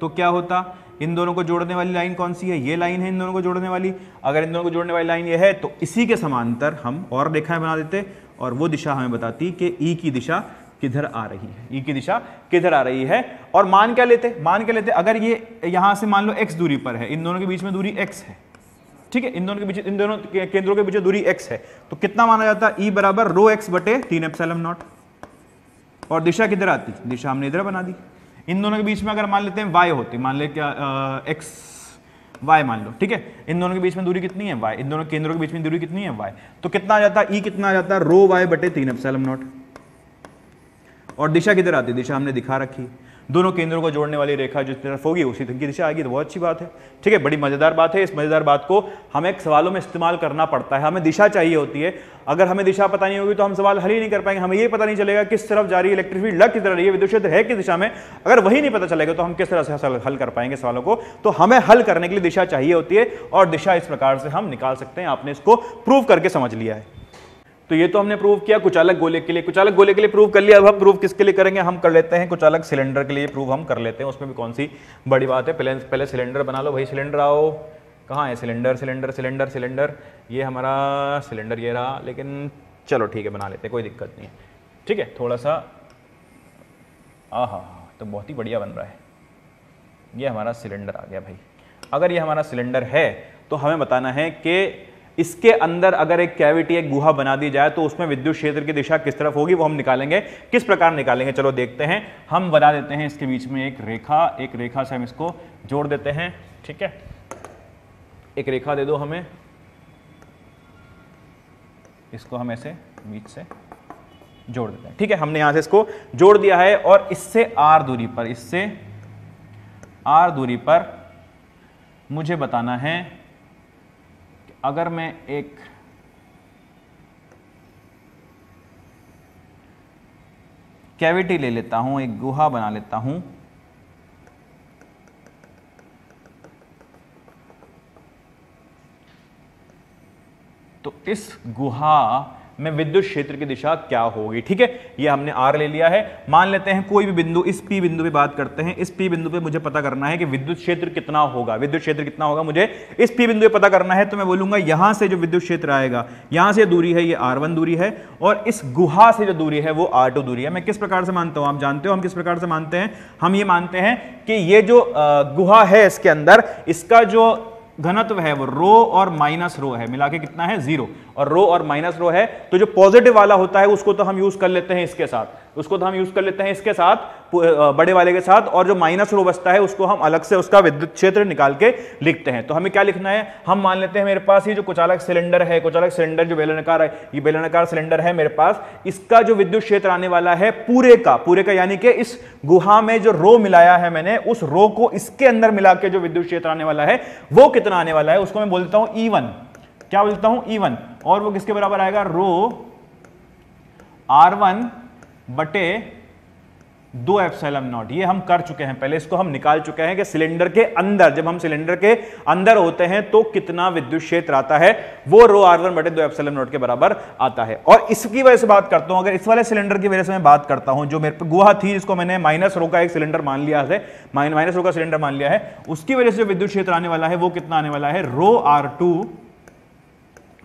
तो क्या होता, इन दोनों को जोड़ने वाली लाइन कौन सी है, ये लाइन है इन दोनों को जोड़ने वाली। अगर इन दोनों को जोड़ने वाली लाइन ये है तो इसी के समांतर हम और रेखाएं बना देते और वो दिशा हमें बताती कि ई की दिशा किधर आ रही है, ई की दिशा किधर आ रही है। और मान क्या लेते, मान क्या लेते, अगर ये यहां से मान लो x दूरी पर है, इन दोनों के बीच में दूरी x है। ठीक है, इन दोनों के बीच, इन दोनों केंद्रों के बीच दूरी x है, तो कितना माना जाता, ई बराबर रो x बटे 3 एप्सिलॉन नॉट। और दिशा किधर आती, दिशा हमने इधर बना दी। इन दोनों के बीच में अगर मान लेते हैं y होती, मान ले क्या x y मान लो। ठीक है, इन दोनों के बीच में दूरी कितनी है y, इन दोनों केंद्रों के बीच में दूरी कितनी है y, तो कितना आ जाता, ई कितना आ जाता, रो y बटे 3 एप्सिलॉन नॉट। और दिशा किधर आती, दिशा हमने दिखा रखी, दोनों केंद्रों को जोड़ने वाली रेखा जिस तरफ होगी उसी की दिशा आएगी। तो बहुत अच्छी बात है। ठीक है, बड़ी मजेदार बात है। इस मजेदार बात को हमें सवालों में इस्तेमाल करना पड़ता है। हमें दिशा चाहिए होती है, अगर हमें दिशा पता नहीं होगी तो हम सवाल हल ही नहीं कर पाएंगे। हमें ये पता नहीं चलेगा किस तरफ जा रही है इलेक्ट्रिक फील्ड, लग किस तरह रही है, विद्युत क्षेत्र है किस दिशा में, अगर वही नहीं पता चलेगा तो हम किस तरह से हल कर पाएंगे सवालों को। तो हमें हल करने के लिए दिशा चाहिए होती है और दिशा इस प्रकार से हम निकाल सकते हैं। आपने इसको प्रूव करके समझ लिया है। तो ये तो हमने प्रूव किया कुचालक गोले के लिए, कुचालक गोले के लिए प्रूव कर लिया। अब हम प्रूव किसके लिए करेंगे, हम कर लेते हैं कुचालक सिलेंडर के लिए प्रूव हम कर लेते हैं। उसमें भी कौन सी बड़ी बात है, पहले सिलेंडर बना लो भाई। सिलेंडर आओ, कहाँ है सिलेंडर, सिलेंडर सिलेंडर सिलेंडर, ये हमारा सिलेंडर ये रहा। लेकिन चलो ठीक है, बना लेते हैं, कोई दिक्कत नहीं है। ठीक है, थोड़ा सा तो बहुत ही बढ़िया बन रहा है। ये हमारा सिलेंडर आ गया भाई। अगर ये हमारा सिलेंडर है तो हमें बताना है कि इसके अंदर अगर एक कैविटी, एक गुहा बना दी जाए तो उसमें विद्युत क्षेत्र की दिशा किस तरफ होगी, वो हम निकालेंगे। किस प्रकार निकालेंगे, चलो देखते हैं। हम बना देते हैं इसके बीच में एक रेखा, एक रेखा से हम इसको जोड़ देते हैं। ठीक है, एक रेखा दे दो हमें, इसको हम ऐसे बीच से जोड़ देते हैं। ठीक है, हमने यहां से इसको जोड़ दिया है और इससे r दूरी पर, इससे r दूरी पर मुझे बताना है अगर मैं एक कैविटी ले लेता हूं, एक गुहा बना लेता हूं, तो इस गुहा में विद्युत क्षेत्र की दिशा क्या होगी। ठीक है, ये हमने R ले लिया है। मान लेते हैं कोई भी बिंदु, इस P बिंदु पे बात करते हैं। इस P बिंदु पे मुझे पता करना है कि विद्युत क्षेत्र कितना होगा, विद्युत क्षेत्र कितना होगा मुझे इस P बिंदु पे पता करना है। तो मैं बोलूंगा यहां से जो विद्युत क्षेत्र आएगा, यहां से दूरी है ये R1 दूरी है और इस गुहा से जो दूरी है वो R2 दूरी है। मैं किस प्रकार से मानता हूं, आप जानते हो हम किस प्रकार से मानते हैं। हम ये मानते हैं कि ये जो गुहा है इसके अंदर, इसका जो घनत्व है वो रो और माइनस रो है, मिला के कितना है 0, और रो और माइनस रो है। तो जो पॉजिटिव वाला होता है उसको तो हम यूज कर लेते हैं इसके साथ, उसको तो हम यूज कर लेते हैं इसके साथ, बड़े वाले के साथ, और जो माइनस रो बचता है उसको हम अलग से उसका विद्युत क्षेत्र निकाल के लिखते हैं। तो हमें क्या लिखना है, हम मान लेते हैं मेरे पास ये जो कुचालक सिलेंडर है, कुचालक सिलेंडर जो बेलनाकार है, ये बेलनाकार सिलेंडर है मेरे पास, इसका जो विद्युत क्षेत्र आने वाला है पूरे का यानी कि इस गुहा में जो रो मिलाया है मैंने, उस रो को इसके अंदर मिला के जो विद्युत क्षेत्र आने वाला है वो कितना आने वाला है, उसको मैं बोलता हूं E1। क्या बोलता हूं, E1। और वो किसके बराबर आएगा, रो R1 बटे 2 एप्सिलॉन नॉट। ये हम कर चुके हैं पहले, इसको हम निकाल चुके हैं कि सिलेंडर के अंदर, जब हम सिलेंडर के अंदर होते हैं तो कितना विद्युत क्षेत्र आता है, वो रो R1 बटे 2 एप्सिलॉन नॉट के बराबर आता है। और इसकी वजह से बात करता हूं, अगर इस वाले सिलेंडर की वजह से मैं बात करता हूं, जो मेरे पे गुहा थी जिसको मैंने माइनस रो का एक सिलेंडर मान लिया है, माइनस रो का सिलेंडर मान लिया है, उसकी वजह से जो विद्युत क्षेत्र आने वाला है वो कितना आने वाला है, रो R2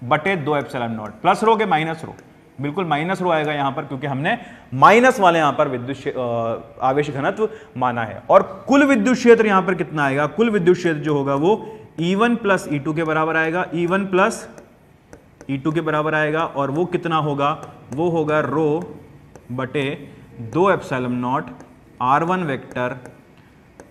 बटे 2 एप्सिलॉन नॉट, प्लस रो के माइनस रो, बिल्कुल माइनस रो आएगा यहां पर, क्योंकि हमने माइनस वाले यहां पर विद्युत आवेश घनत्व माना है। और कुल विद्युत क्षेत्र यहां पर कितना आएगा, कुल विद्युत क्षेत्र जो होगा वो E1 प्लस E2 के बराबर आएगा, E1 प्लस E2 के बराबर आएगा, और वो कितना होगा, वो होगा रो बटे 2 epsilon not R1 vector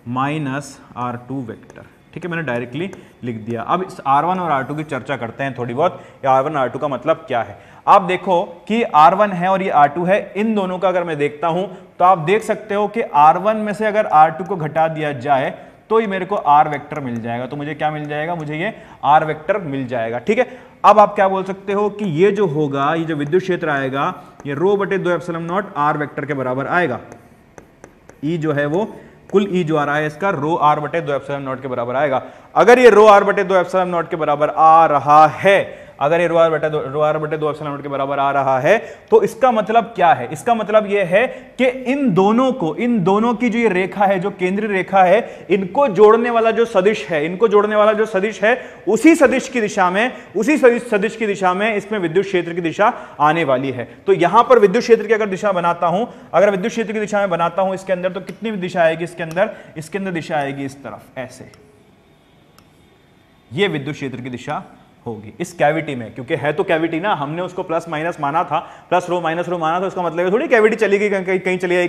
minus R2 vector. ठीक है, मैंने डायरेक्टली लिख दिया। अब इस R1 और R2 की चर्चा करते हैं थोड़ी बहुत, या R1 R2 का मतलब क्या है। आप देखो कि R1 है और ये R2 है, इन दोनों का अगर मैं देखता हूं तो आप देख सकते हो कि R1 में से अगर R2 को घटा दिया जाए तो ये मेरे को R वेक्टर मिल जाएगा। तो मुझे क्या मिल जाएगा, मुझे ये R वेक्टर मिल जाएगा। ठीक है, अब आप क्या बोल सकते हो कि ये जो होगा, ये जो विद्युत क्षेत्र आएगा, ये रो बटे 2 एप्सिलॉन नॉट R वेक्टर के बराबर आएगा। E जो है वो कुल E जो आ रहा है इसका रो R बटे 2 एप्सिलॉन नॉट के बराबर आएगा। अगर ये रो R बटे 2 एप्सिलॉन नॉट के बराबर आ रहा है, अगर ये रो R बटे 2 एप्सिलॉन नॉट के बराबर आ रहा है, तो इसका मतलब क्या है, इसका मतलब ये है कि इन दोनों की जो ये रेखा है, जो केंद्रीय रेखा है, इनको जोड़ने वाला जो सदिश है, उसी सदिश की दिशा में इसमें विद्युत क्षेत्र की दिशा आने वाली है। तो यहां पर विद्युत क्षेत्र की अगर दिशा बनाता हूं, अगर विद्युत क्षेत्र की दिशा में बनाता हूं इसके अंदर, तो कितनी दिशा आएगी इसके अंदर दिशा आएगी इस तरफ, ऐसे। ये विद्युत क्षेत्र की दिशा होगी इस कैविटी में, क्योंकि है तो कैविटी ना, हमने उसको प्लस माइनस माना था, प्लस रो माइनस रो माना था, उसका मतलब थोड़ी कैविटी चली गई कहीं चली गई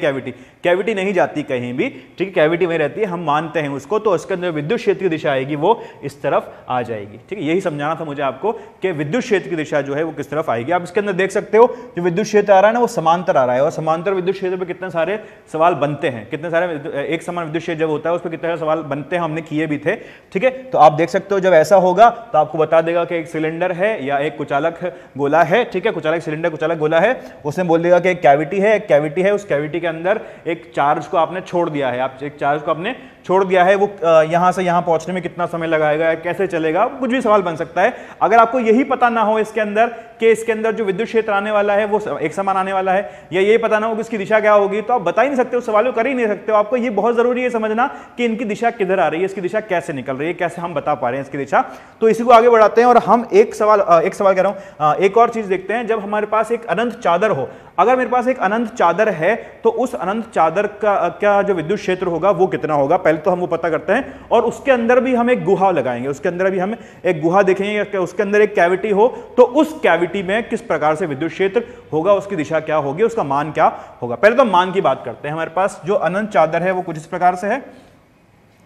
कैविटी नहीं जाती कहीं भी। ठीक है, कैविटी में रहती है, हम मानते हैं उसको। तो उसके अंदर विद्युत क्षेत्र की दिशा आएगी वो इस तरफ आ जाएगी। ठीक है, यही समझाना था मुझे आपको कि विद्युत क्षेत्र की दिशा जो है वो किस तरफ आएगी। आप इसके अंदर देख सकते हो जो विद्युत क्षेत्र आ रहा है ना, वो समांतर आ रहा है, और समांतर विद्युत क्षेत्र पर कितने सारे सवाल बनते हैं, कितने सारे एक समान विद्युत क्षेत्र जब होता है उस पर कितने सारे सवाल बनते हैं, हमने किए भी थे। ठीक है, तो आप देख सकते हो जब ऐसा होगा तो आपको बता देगा कि एक सिलेंडर है या एक कुचालक गोला है। ठीक है, कुचालक सिलेंडर, कुचालक गोला है, उसने बोल देगा कि एक कैविटी है, उस कैविटी के अंदर एक चार्ज को आपने छोड़ दिया है, आप एक चार्ज को आपने छोड़ दिया है, वो यहां से यहां पहुंचने में कितना समय लगाएगा, कैसे चलेगा, कुछ भी सवाल बन सकता है। अगर आपको यही पता ना हो इसके अंदर कि इसके अंदर जो विद्युत क्षेत्र आने वाला है वो एक समान आने वाला है, या ये पता ना हो कि इसकी दिशा क्या होगी, तो आप बता ही नहीं सकते, उस सवाल को कर ही नहीं सकते हो। आपको ये बहुत जरूरी है समझना कि इनकी दिशा किधर आ रही है, इसकी दिशा कैसे निकल रही है, कैसे हम बता पा रहे हैं इसकी दिशा। तो इसी को आगे बढ़ाते हैं और हम एक सवाल कह रहा हूं, एक और चीज देखते हैं। जब हमारे पास एक अनंत चादर हो, अगर मेरे पास एक अनंत चादर है तो उस अनंत चादर का जो विद्युत क्षेत्र होगा वो कितना होगा, पहले तो हम वो पता करते हैं। और उसके अंदर भी हम एक गुहा लगाएंगे, उसके अंदर भी हम एक गुहा देखेंगे, उसके अंदर एक कैविटी हो, तो उस कैविटी में किस प्रकार से विद्युत क्षेत्र होगा, उसकी दिशा क्या होगी, उसका मान क्या होगा। पहले तो मान की बात करते हैं। हमारे पास जो अनंत चादर है वो कुछ इस प्रकार से है।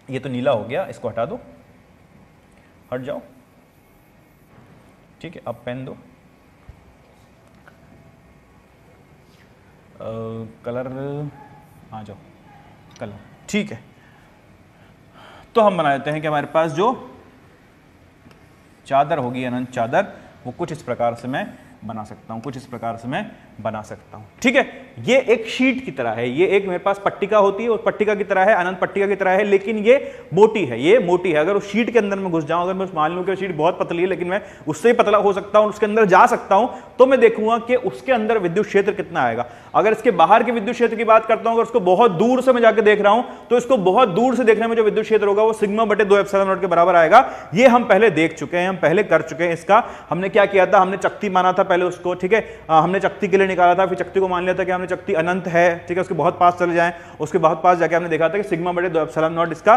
ये तो नीला हो गया, इसको हटा दो, हट जाओ। ठीक है, अब पेन दो, कलर आ जाओ, कलर। ठीक है, तो हम बना लेते हैं कि हमारे पास जो चादर होगी, अनंत चादर, वो कुछ इस प्रकार से मैं बना सकता हूं, कुछ इस प्रकार से मैं बना सकता हूं। ठीक है, ये एक शीट की तरह है, ये एक मेरे पास पट्टिका होती है और पट्टिका की तरह है, अनंत पट्टिका की तरह है, लेकिन ये मोटी है, ये मोटी है। अगर उस शीट के अंदर मैं घुस जाऊं, अगर मैं मान लूं कि शीट बहुत पतली है लेकिन मैं उससे ही पतला हो सकता हूं, उसके अंदर जा सकता हूं, तो मैं देखूंगा कि उसके अंदर विद्युत क्षेत्र कितना आएगा। अगर इसके बाहर के विद्युत क्षेत्र की बात करता हूं, अगर उसको बहुत दूर से मैं जाकर देख रहा हूं, तो इसको बहुत दूर से देखने में जो विद्युत क्षेत्र होगा वो सिग्मा बटे 2 एप्सिलॉन नॉट के बराबर आएगा। ये हम पहले देख चुके हैं, हम पहले कर चुके हैं। इसका हमने क्या किया था, हमने चक्ति माना था पहले उसको। ठीक है, हमने चक्ति के लिए निकाला था, फिर चक्ति को मान लिया था कि हमने चक्ति अनंत है। ठीक है, उसके बहुत पास चले जाएं, उसके बहुत पास जाके हमने देखा था कि सिग्मा बटे 2 एप्सिलॉन नॉट इसका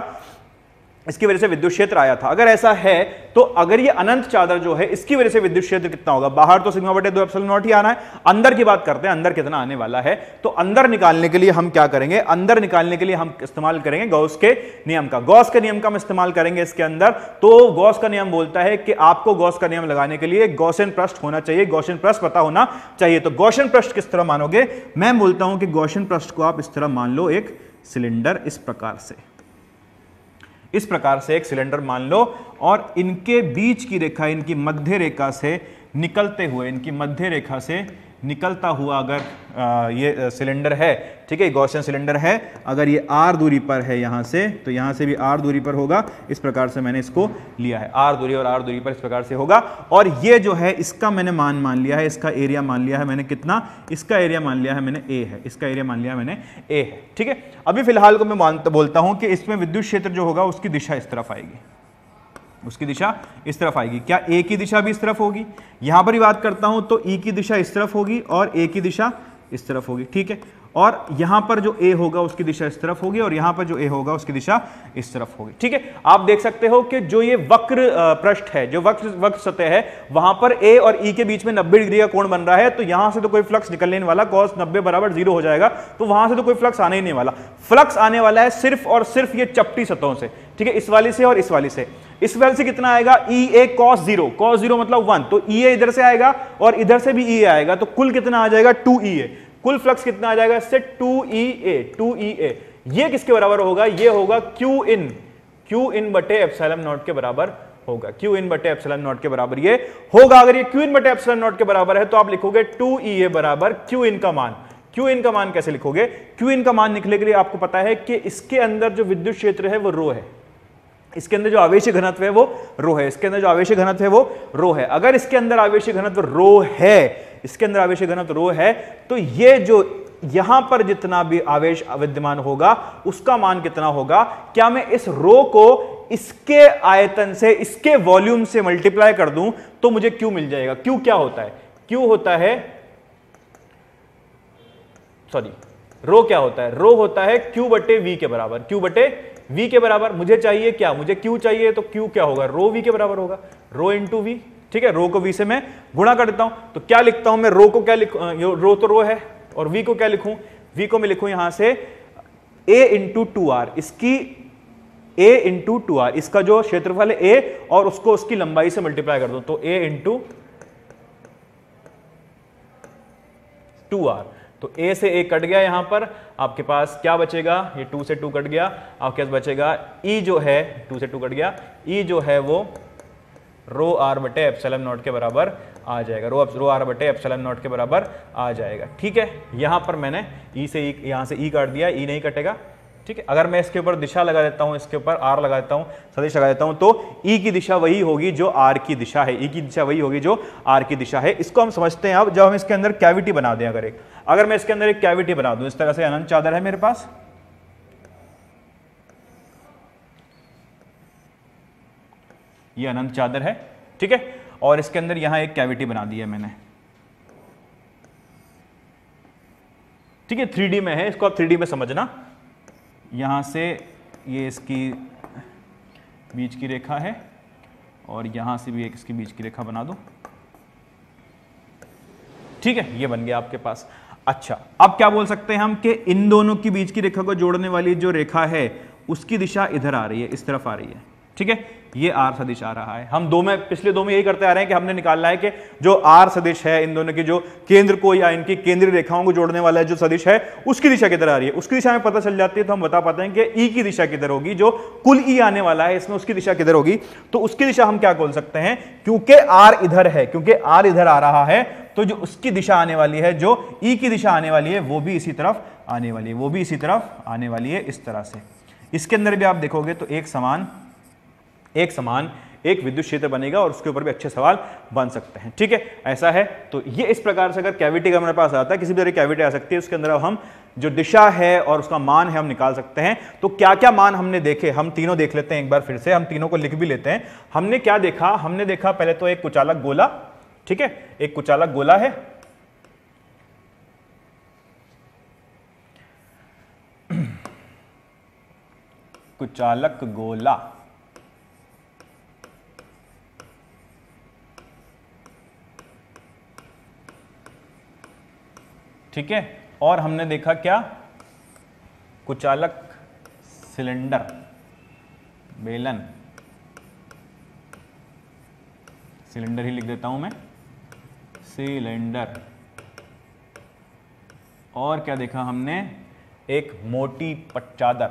इसकी वजह से विद्युत क्षेत्र आया था। अगर ऐसा है तो अगर ये अनंत चादर जो है इसकी वजह से विद्युत क्षेत्र कितना होगा, बाहर तो सिग्मा बटे 2 एप्सिलॉन नॉट ही आना है, अंदर की बात करते हैं अंदर कितना आने वाला है। तो अंदर निकालने के लिए हम क्या करेंगे, अंदर निकालने के लिए हम इस्तेमाल करेंगे गॉस के नियम का। गॉस के नियम का हम इस्तेमाल करेंगे इसके अंदर। तो गॉस का नियम बोलता है कि आपको गॉस का नियम लगाने के लिए गॉसियन पृष्ठ होना चाहिए, गॉसियन पृष्ठ पता होना चाहिए। तो गॉसियन पृष्ठ किस तरह मानोगे, मैं बोलता हूं कि गॉसियन पृष्ठ को आप इस तरह मान लो, एक सिलेंडर इस प्रकार से, इस प्रकार से एक सिलेंडर मान लो, और इनके बीच की रेखा, इनकी मध्य रेखा से निकलते हुए, इनकी मध्य रेखा से निकलता हुआ अगर ये सिलेंडर है, ठीक है, गॉसियन सिलेंडर है, अगर ये r दूरी पर है यहां से, तो यहां से भी r दूरी पर होगा। इस प्रकार से मैंने इसको लिया है, r दूरी और r दूरी पर इस प्रकार से होगा। और ये जो है इसका मैंने मान लिया है, इसका एरिया मान लिया है मैंने कितना, इसका एरिया मान लिया है मैंने a है, इसका एरिया मान लिया मैंने a है, ठीक है। अभी फिलहाल को मैं बोलता हूं कि इसमें विद्युत क्षेत्र जो होगा उसकी दिशा इस तरफ आएगी, उसकी दिशा इस तरफ आएगी। क्या ए की दिशा भी इस तरफ होगी, यहां पर ही बात करता हूं तो ई की दिशा इस तरफ होगी और ए की दिशा इस तरफ होगी, ठीक है। और यहां पर जो ए होगा उसकी दिशा इस तरफ होगी और यहां पर जो ए होगा उसकी दिशा इस तरफ होगी, ठीक है। आप देख सकते हो कि जो ये वक्र पृष्ठ है, जो वक्र सतह है, वहां पर ए और ई के बीच में 90 डिग्री का कोण बन रहा है। तो यहां से तो कोई फ्लक्स निकलने नहीं वाला, cos 90 बराबर 0 हो जाएगा, तो वहां से तो कोई फ्लक्स आने ही नहीं वाला। फ्लक्स आने वाला है सिर्फ और सिर्फ ये चपटी सतहों से, ठीक है, इस वाली से और इस वाली से। इस वाले से कितना आएगा, ई ए cos 0 मतलब 1, तो ई ए इधर से आएगा और इधर से भी ई ए आएगा, तो कुल कितना आ जाएगा 2EA। कुल फ्लक्स कितना आ जाएगा इससे 2EA। ये किसके बराबर होगा, ये होगा Q इन बटे एप्सिलॉन नॉट के बराबर होगा, Q इन बटे एप्सिलॉन नॉट के बराबर ये होगा। अगर ये Q इन बटे एप्सिलॉन नॉट के बराबर है तो आप लिखोगे 2EA बराबर Q इन का मान। Q इन का मान कैसे लिखोगे, Q इन का मान निकलने के लिए आपको पता है कि इसके अंदर जो विद्युत क्षेत्र है वो रो है, इसके अंदर जो आवेशीय घनत्व है वो रो है, इसके अंदर जो आवेशीय घनत्व है वो रो है। अगर इसके अंदर आवेशीय घनत्व रो है, इसके अंदर आवेशीय घनत्व रो है, तो ये जो यहां पर जितना भी आवेश विद्यमान होगा उसका मान कितना होगा। क्या मैं इस रो को इसके आयतन से, इसके वॉल्यूम से मल्टीप्लाई कर दूं तो मुझे क्यू मिल जाएगा। क्यू क्या होता है, क्यू होता है, सॉरी, रो क्या होता है, रो होता है क्यू बटे वी के बराबर, क्यू बटे वी के बराबर। मुझे चाहिए क्या, मुझे क्यू चाहिए, तो क्यू क्या होगा, रो वी के बराबर होगा, रो इंटू वी, ठीक है। रो को वी से मैं गुणा कर देता हूं, तो क्या लिखता हूं मैं, रो को क्या लिखूं, रो तो रो है, और वी को क्या लिखूं, वी को मैं लिखूं यहां से a इंटू 2r, इसकी a इंटू 2r, इसका जो क्षेत्रफल है a और उसको उसकी लंबाई से मल्टीप्लाई कर दो, तो a इंटू 2r। तो a से a कट गया, यहां पर आपके पास क्या बचेगा, ये 2 से 2 कट गया, आपके पास बचेगा e जो है, 2 से 2 कट गया, e जो है वो रो आर बटे एप्सिलॉन नॉट के बराबर आ जाएगा, रो आर बटे एप्सिलॉन नॉट के बराबर आ जाएगा, ठीक है। यहां पर मैंने ई से ई, यहां से ई काट दिया, ई नहीं कटेगा, ठीक है। अगर मैं इसके ऊपर दिशा लगा देता हूं, इसके ऊपर आर लगा देता हूं, सदिश लगा देता हूं, तो ई की दिशा वही होगी जो आर की दिशा है, ई की दिशा वही होगी जो आर की दिशा है। इसको हम समझते हैं अब, जब हम इसके अंदर कैविटी बना दें, अगर मैं इसके अंदर एक कैविटी बना दूं, इस तरह से अनंत चादर है मेरे पास, ये अनंत चादर है, ठीक है, और इसके अंदर यहां एक कैविटी बना दी है मैंने, ठीक है, 3D में है, इसको आप 3D में समझना। यहां से ये इसकी बीच की रेखा है और यहां से भी एक इसकी बीच की रेखा बना दो, ठीक है, ये बन गया आपके पास। अच्छा, अब क्या बोल सकते हैं हम कि इन दोनों की बीच की रेखा को जोड़ने वाली जो रेखा है उसकी दिशा इधर आ रही है, इस तरफ आ रही है, ठीक है, ये आर सदिश आ रहा है। हम पिछले दो में यही करते आ रहे हैं कि हमने निकालना है कि जो आर सदिश है, इन दोनों की जो केंद्र को या इनकी केंद्रीय रेखाओं को जोड़ने वाला जो सदिश है उसकी दिशा किधर आ रही है, उसकी दिशा हमें पता चल जाती है, तो हम बता पाते हैं कि ई की दिशा किधर होगी, जो कुल ई आने वाला है इसमें उसकी दिशा किधर होगी। तो उसकी दिशा हम क्या बोल सकते हैं, क्योंकि आर इधर है, क्योंकि आर इधर आ रहा है, तो जो उसकी दिशा आने वाली है, जो ई की दिशा आने वाली है, वो भी इसी तरफ आने वाली है, वो भी इसी तरफ आने वाली है, इस तरह से। इसके अंदर भी आप देखोगे तो एक समान एक विद्युत क्षेत्र बनेगा और उसके ऊपर भी अच्छे सवाल बन सकते हैं, ठीक है, ऐसा है। तो ये इस प्रकार से अगर कैविटी का हमारे पास आता है, किसी भी तरह की कैविटी आ सकती है, उसके अंदर हम जो दिशा है और उसका मान है हम निकाल सकते हैं। तो क्या क्या मान हमने देखे, हम तीनों देख लेते हैं एक बार फिर से, हम तीनों को लिख भी लेते हैं। हमने क्या देखा, हमने देखा पहले तो एक कुचालक गोला, ठीक है, एक कुचालक गोला है, कुचालक गोला, ठीक है। और हमने देखा क्या, कुचालक, सिलेंडर, बेलन, सिलेंडर ही लिख देता हूं मैं, सिलेंडर। और क्या देखा हमने, एक मोटी चादर,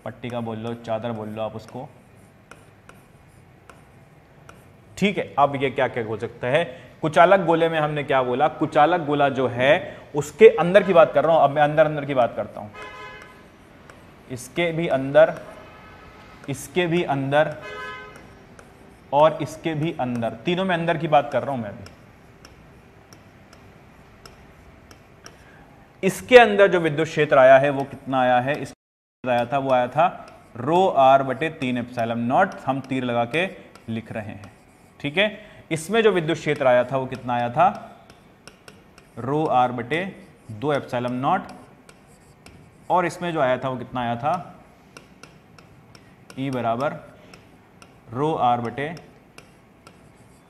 पट्टी का बोल लो, चादर बोल लो आप उसको, ठीक है। अब ये क्या क्या हो सकता है, कुचालक गोले में हमने क्या बोला, कुचालक गोला जो है उसके अंदर की बात कर रहा हूं। अब मैं अंदर अंदर की बात करता हूं, इसके भी अंदर, इसके भी अंदर और इसके भी अंदर, तीनों में अंदर की बात कर रहा हूं मैं अभी। इसके अंदर जो विद्युत क्षेत्र आया है वो कितना आया है, इसके आया था, वो आया था रो आर बटे 3 एप्सिलॉन नॉट, हम तीर लगा के लिख रहे हैं, ठीक है। इसमें जो विद्युत क्षेत्र आया था वो कितना आया था, रो आर बटे 2 एप्सिलॉन नॉट, और इसमें जो आया था वो कितना आया था, ई बराबर रो आर बटे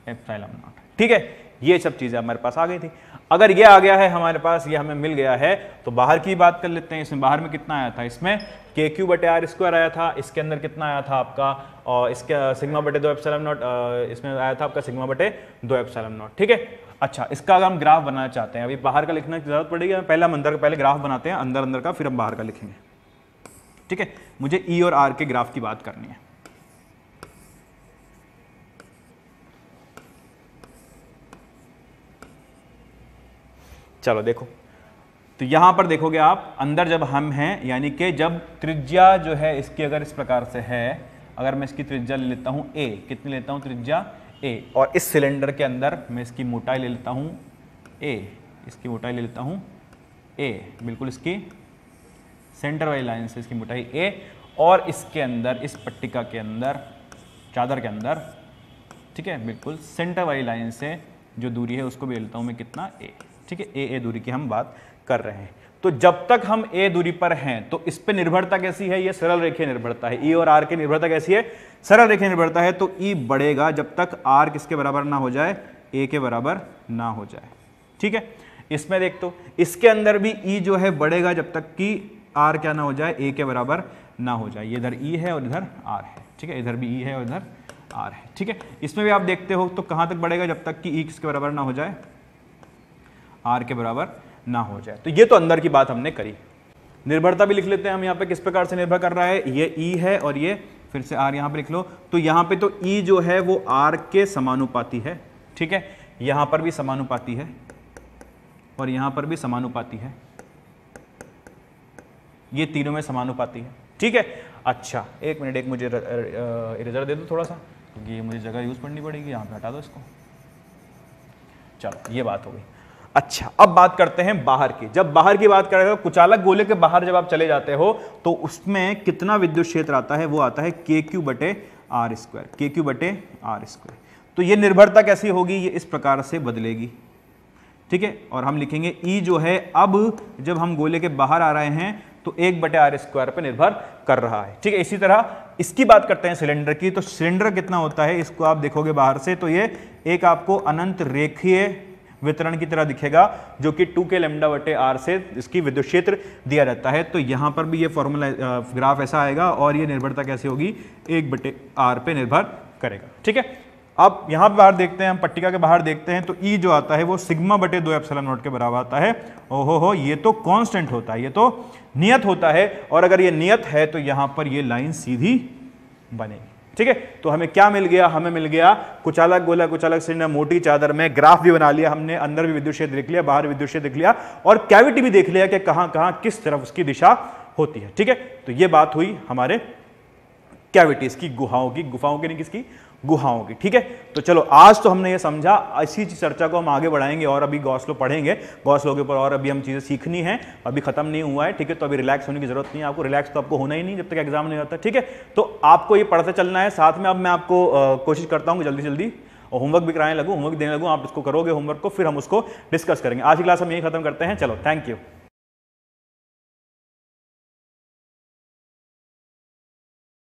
एप्सिलॉन नॉट, ठीक है। ये सब चीजें हमारे पास आ गई थी। अगर ये आ गया है हमारे पास, ये हमें मिल गया है, तो बाहर की बात कर लेते हैं। इसमें बाहर में कितना आया था, इसमें के क्यू बटे आर स्क्वायर आया था, इसके अंदर कितना आया था आपका, और इसके सिग्मा बटे 2 एप्सिलॉन नॉट, इसमें आया था आपका सिग्मा बटे 2 एप्सिलॉन नॉट, ठीक है। अच्छा, इसका अगर हम ग्राफ बनाना चाहते हैं, अभी बाहर का लिखने की जरूरत पड़ेगी, पहले हम अंदर का पहले ग्राफ बनाते हैं, अंदर अंदर का, फिर हम बाहर का लिखेंगे, ठीक है। मुझे ई और आर के ग्राफ की बात करनी है। चलो देखो, तो यहां पर देखोगे आप, अंदर जब हम हैं, यानी कि जब त्रिज्या जो है इसकी अगर इस प्रकार से है, अगर मैं इसकी त्रिज्या ले लेता हूं a, कितनी लेता हूं त्रिज्या a, और इस सिलेंडर के अंदर मैं इसकी मोटाई ले लेता हूं a, इसकी मोटाई ले लेता हूं a, बिल्कुल इसकी सेंटर वाली लाइन से इसकी मोटाई a, और इसके अंदर, इस पट्टिका के अंदर, चादर के अंदर, ठीक है, बिल्कुल सेंटर वाली लाइन से जो दूरी है उसको भी ले लेता हूं मैं कितना a, ठीक है। ए दूरी की हम बात कर रहे हैं। तो जब तक हम ए दूरी पर हैं, तो इस पे निर्भरता कैसी है, ये सरल रेखीय निर्भरता है। ई और आर की निर्भरता कैसी है, सरल रेखीय निर्भरता है। तो ई बढ़ेगा जब तक आर किसके बराबर ना हो जाए, ए के बराबर ना हो जाए, ठीक है। इसमें देख, तो इसके अंदर भी ई जो है बढ़ेगा जब तक कि आर क्या ना हो जाए, ए के बराबर ना हो जाए। ये इधर ई है और इधर आर है, ठीक है, इधर भी ई है और इधर आर है, ठीक है। इसमें भी आप देखते हो, तो कहां तक बढ़ेगा, जब तक कि ई किसके बराबर ना हो जाए, आर के बराबर ना हो जाए। तो ये तो अंदर की बात हमने करी। निर्भरता भी लिख लेते हैं हम यहाँ पे, किस प्रकार से निर्भर कर रहा है, ये ई है और ये फिर से आर यहाँ पे लिख लो। तो यहाँ पे तो ई जो है वो आर के समानुपाती है, ठीक है। यहाँ पर भी समानुपाती है और यहाँ पर भी समानुपाती है, ये तीनों में समानुपाती है, ठीक है। अच्छा, एक मिनट, एक मुझे इरेजर दे दो थोड़ा सा, क्योंकि ये मुझे जगह यूज करनी पड़ेगी, यहाँ पे हटा दो इसको। चलो, ये बात हो गई। अच्छा, अब बात करते हैं बाहर की। जब बाहर की बात करें तो कुचालक गोले के बाहर जब आप चले जाते हो, तो उसमें कितना विद्युत क्षेत्र आता है, वो आता है के क्यू बटे आर स्क्वायर, के क्यू बटे आर स्क्वायर। तो ये निर्भरता कैसी होगी, ये इस प्रकार से बदलेगी, ठीक है। और हम लिखेंगे ई जो है, अब जब हम गोले के बाहर आ रहे हैं तो 1 बटे आर स्क्वायर पर निर्भर कर रहा है, ठीक है। इसी तरह इसकी बात करते हैं सिलेंडर की। तो सिलेंडर कितना होता है, इसको आप देखोगे बाहर से, तो ये एक आपको अनंत रेखीय वितरण की तरह दिखेगा, जो कि 2k लैम्डा बटे आर से इसकी विद्युत क्षेत्र दिया जाता है। तो यहां पर भी ये फॉर्मूला ग्राफ ऐसा आएगा, और ये निर्भरता कैसी होगी, 1 बटे आर पे निर्भर करेगा, ठीक है। अब यहां पर बाहर देखते हैं, हम पट्टिका के बाहर देखते हैं, तो ई जो आता है वो सिग्मा बटे 2 एप्सिलॉन नॉट के बराबर आता है। ओहो हो, ये तो कांस्टेंट होता है, ये तो नियत होता है, और अगर ये नियत है तो यहां पर ये लाइन सीधी बनेगी, ठीक है। तो हमें क्या मिल गया, हमें मिल गया कुचालक गोला, कुचालक सिलेंडर, मोटी चादर में ग्राफ भी बना लिया हमने, अंदर भी विद्युत क्षेत्र देख लिया, बाहर विद्युत क्षेत्र देख लिया, और कैविटी भी देख लिया कि कहां कहां किस तरफ उसकी दिशा होती है, ठीक है। तो ये बात हुई हमारे कैविटीज की, गुहाओं की नहीं, किसकी, गुहाओं की, ठीक है। तो चलो, आज तो हमने ये समझा, इसी चर्चा को हम आगे बढ़ाएंगे और अभी गॉस लॉ पढ़ेंगे, गॉस लॉ के ऊपर और अभी हम चीजें सीखनी है, अभी खत्म नहीं हुआ है, ठीक है। तो अभी रिलैक्स होने की जरूरत नहीं है आपको, रिलैक्स तो आपको होना ही नहीं जब तक एग्जाम नहीं होता, ठीक है। तो आपको ये पढ़ते चलना है, साथ में अब मैं आपको कोशिश करता हूँ जल्दी जल्दी और होमवर्क भी कराने लगूँ, होमवर्क देने लगूँ, आप इसको करोगे होमवर्क को, फिर हम उसको डिस्कस करेंगे। आज की क्लास हम यही खत्म करते हैं, चलो, थैंक यू।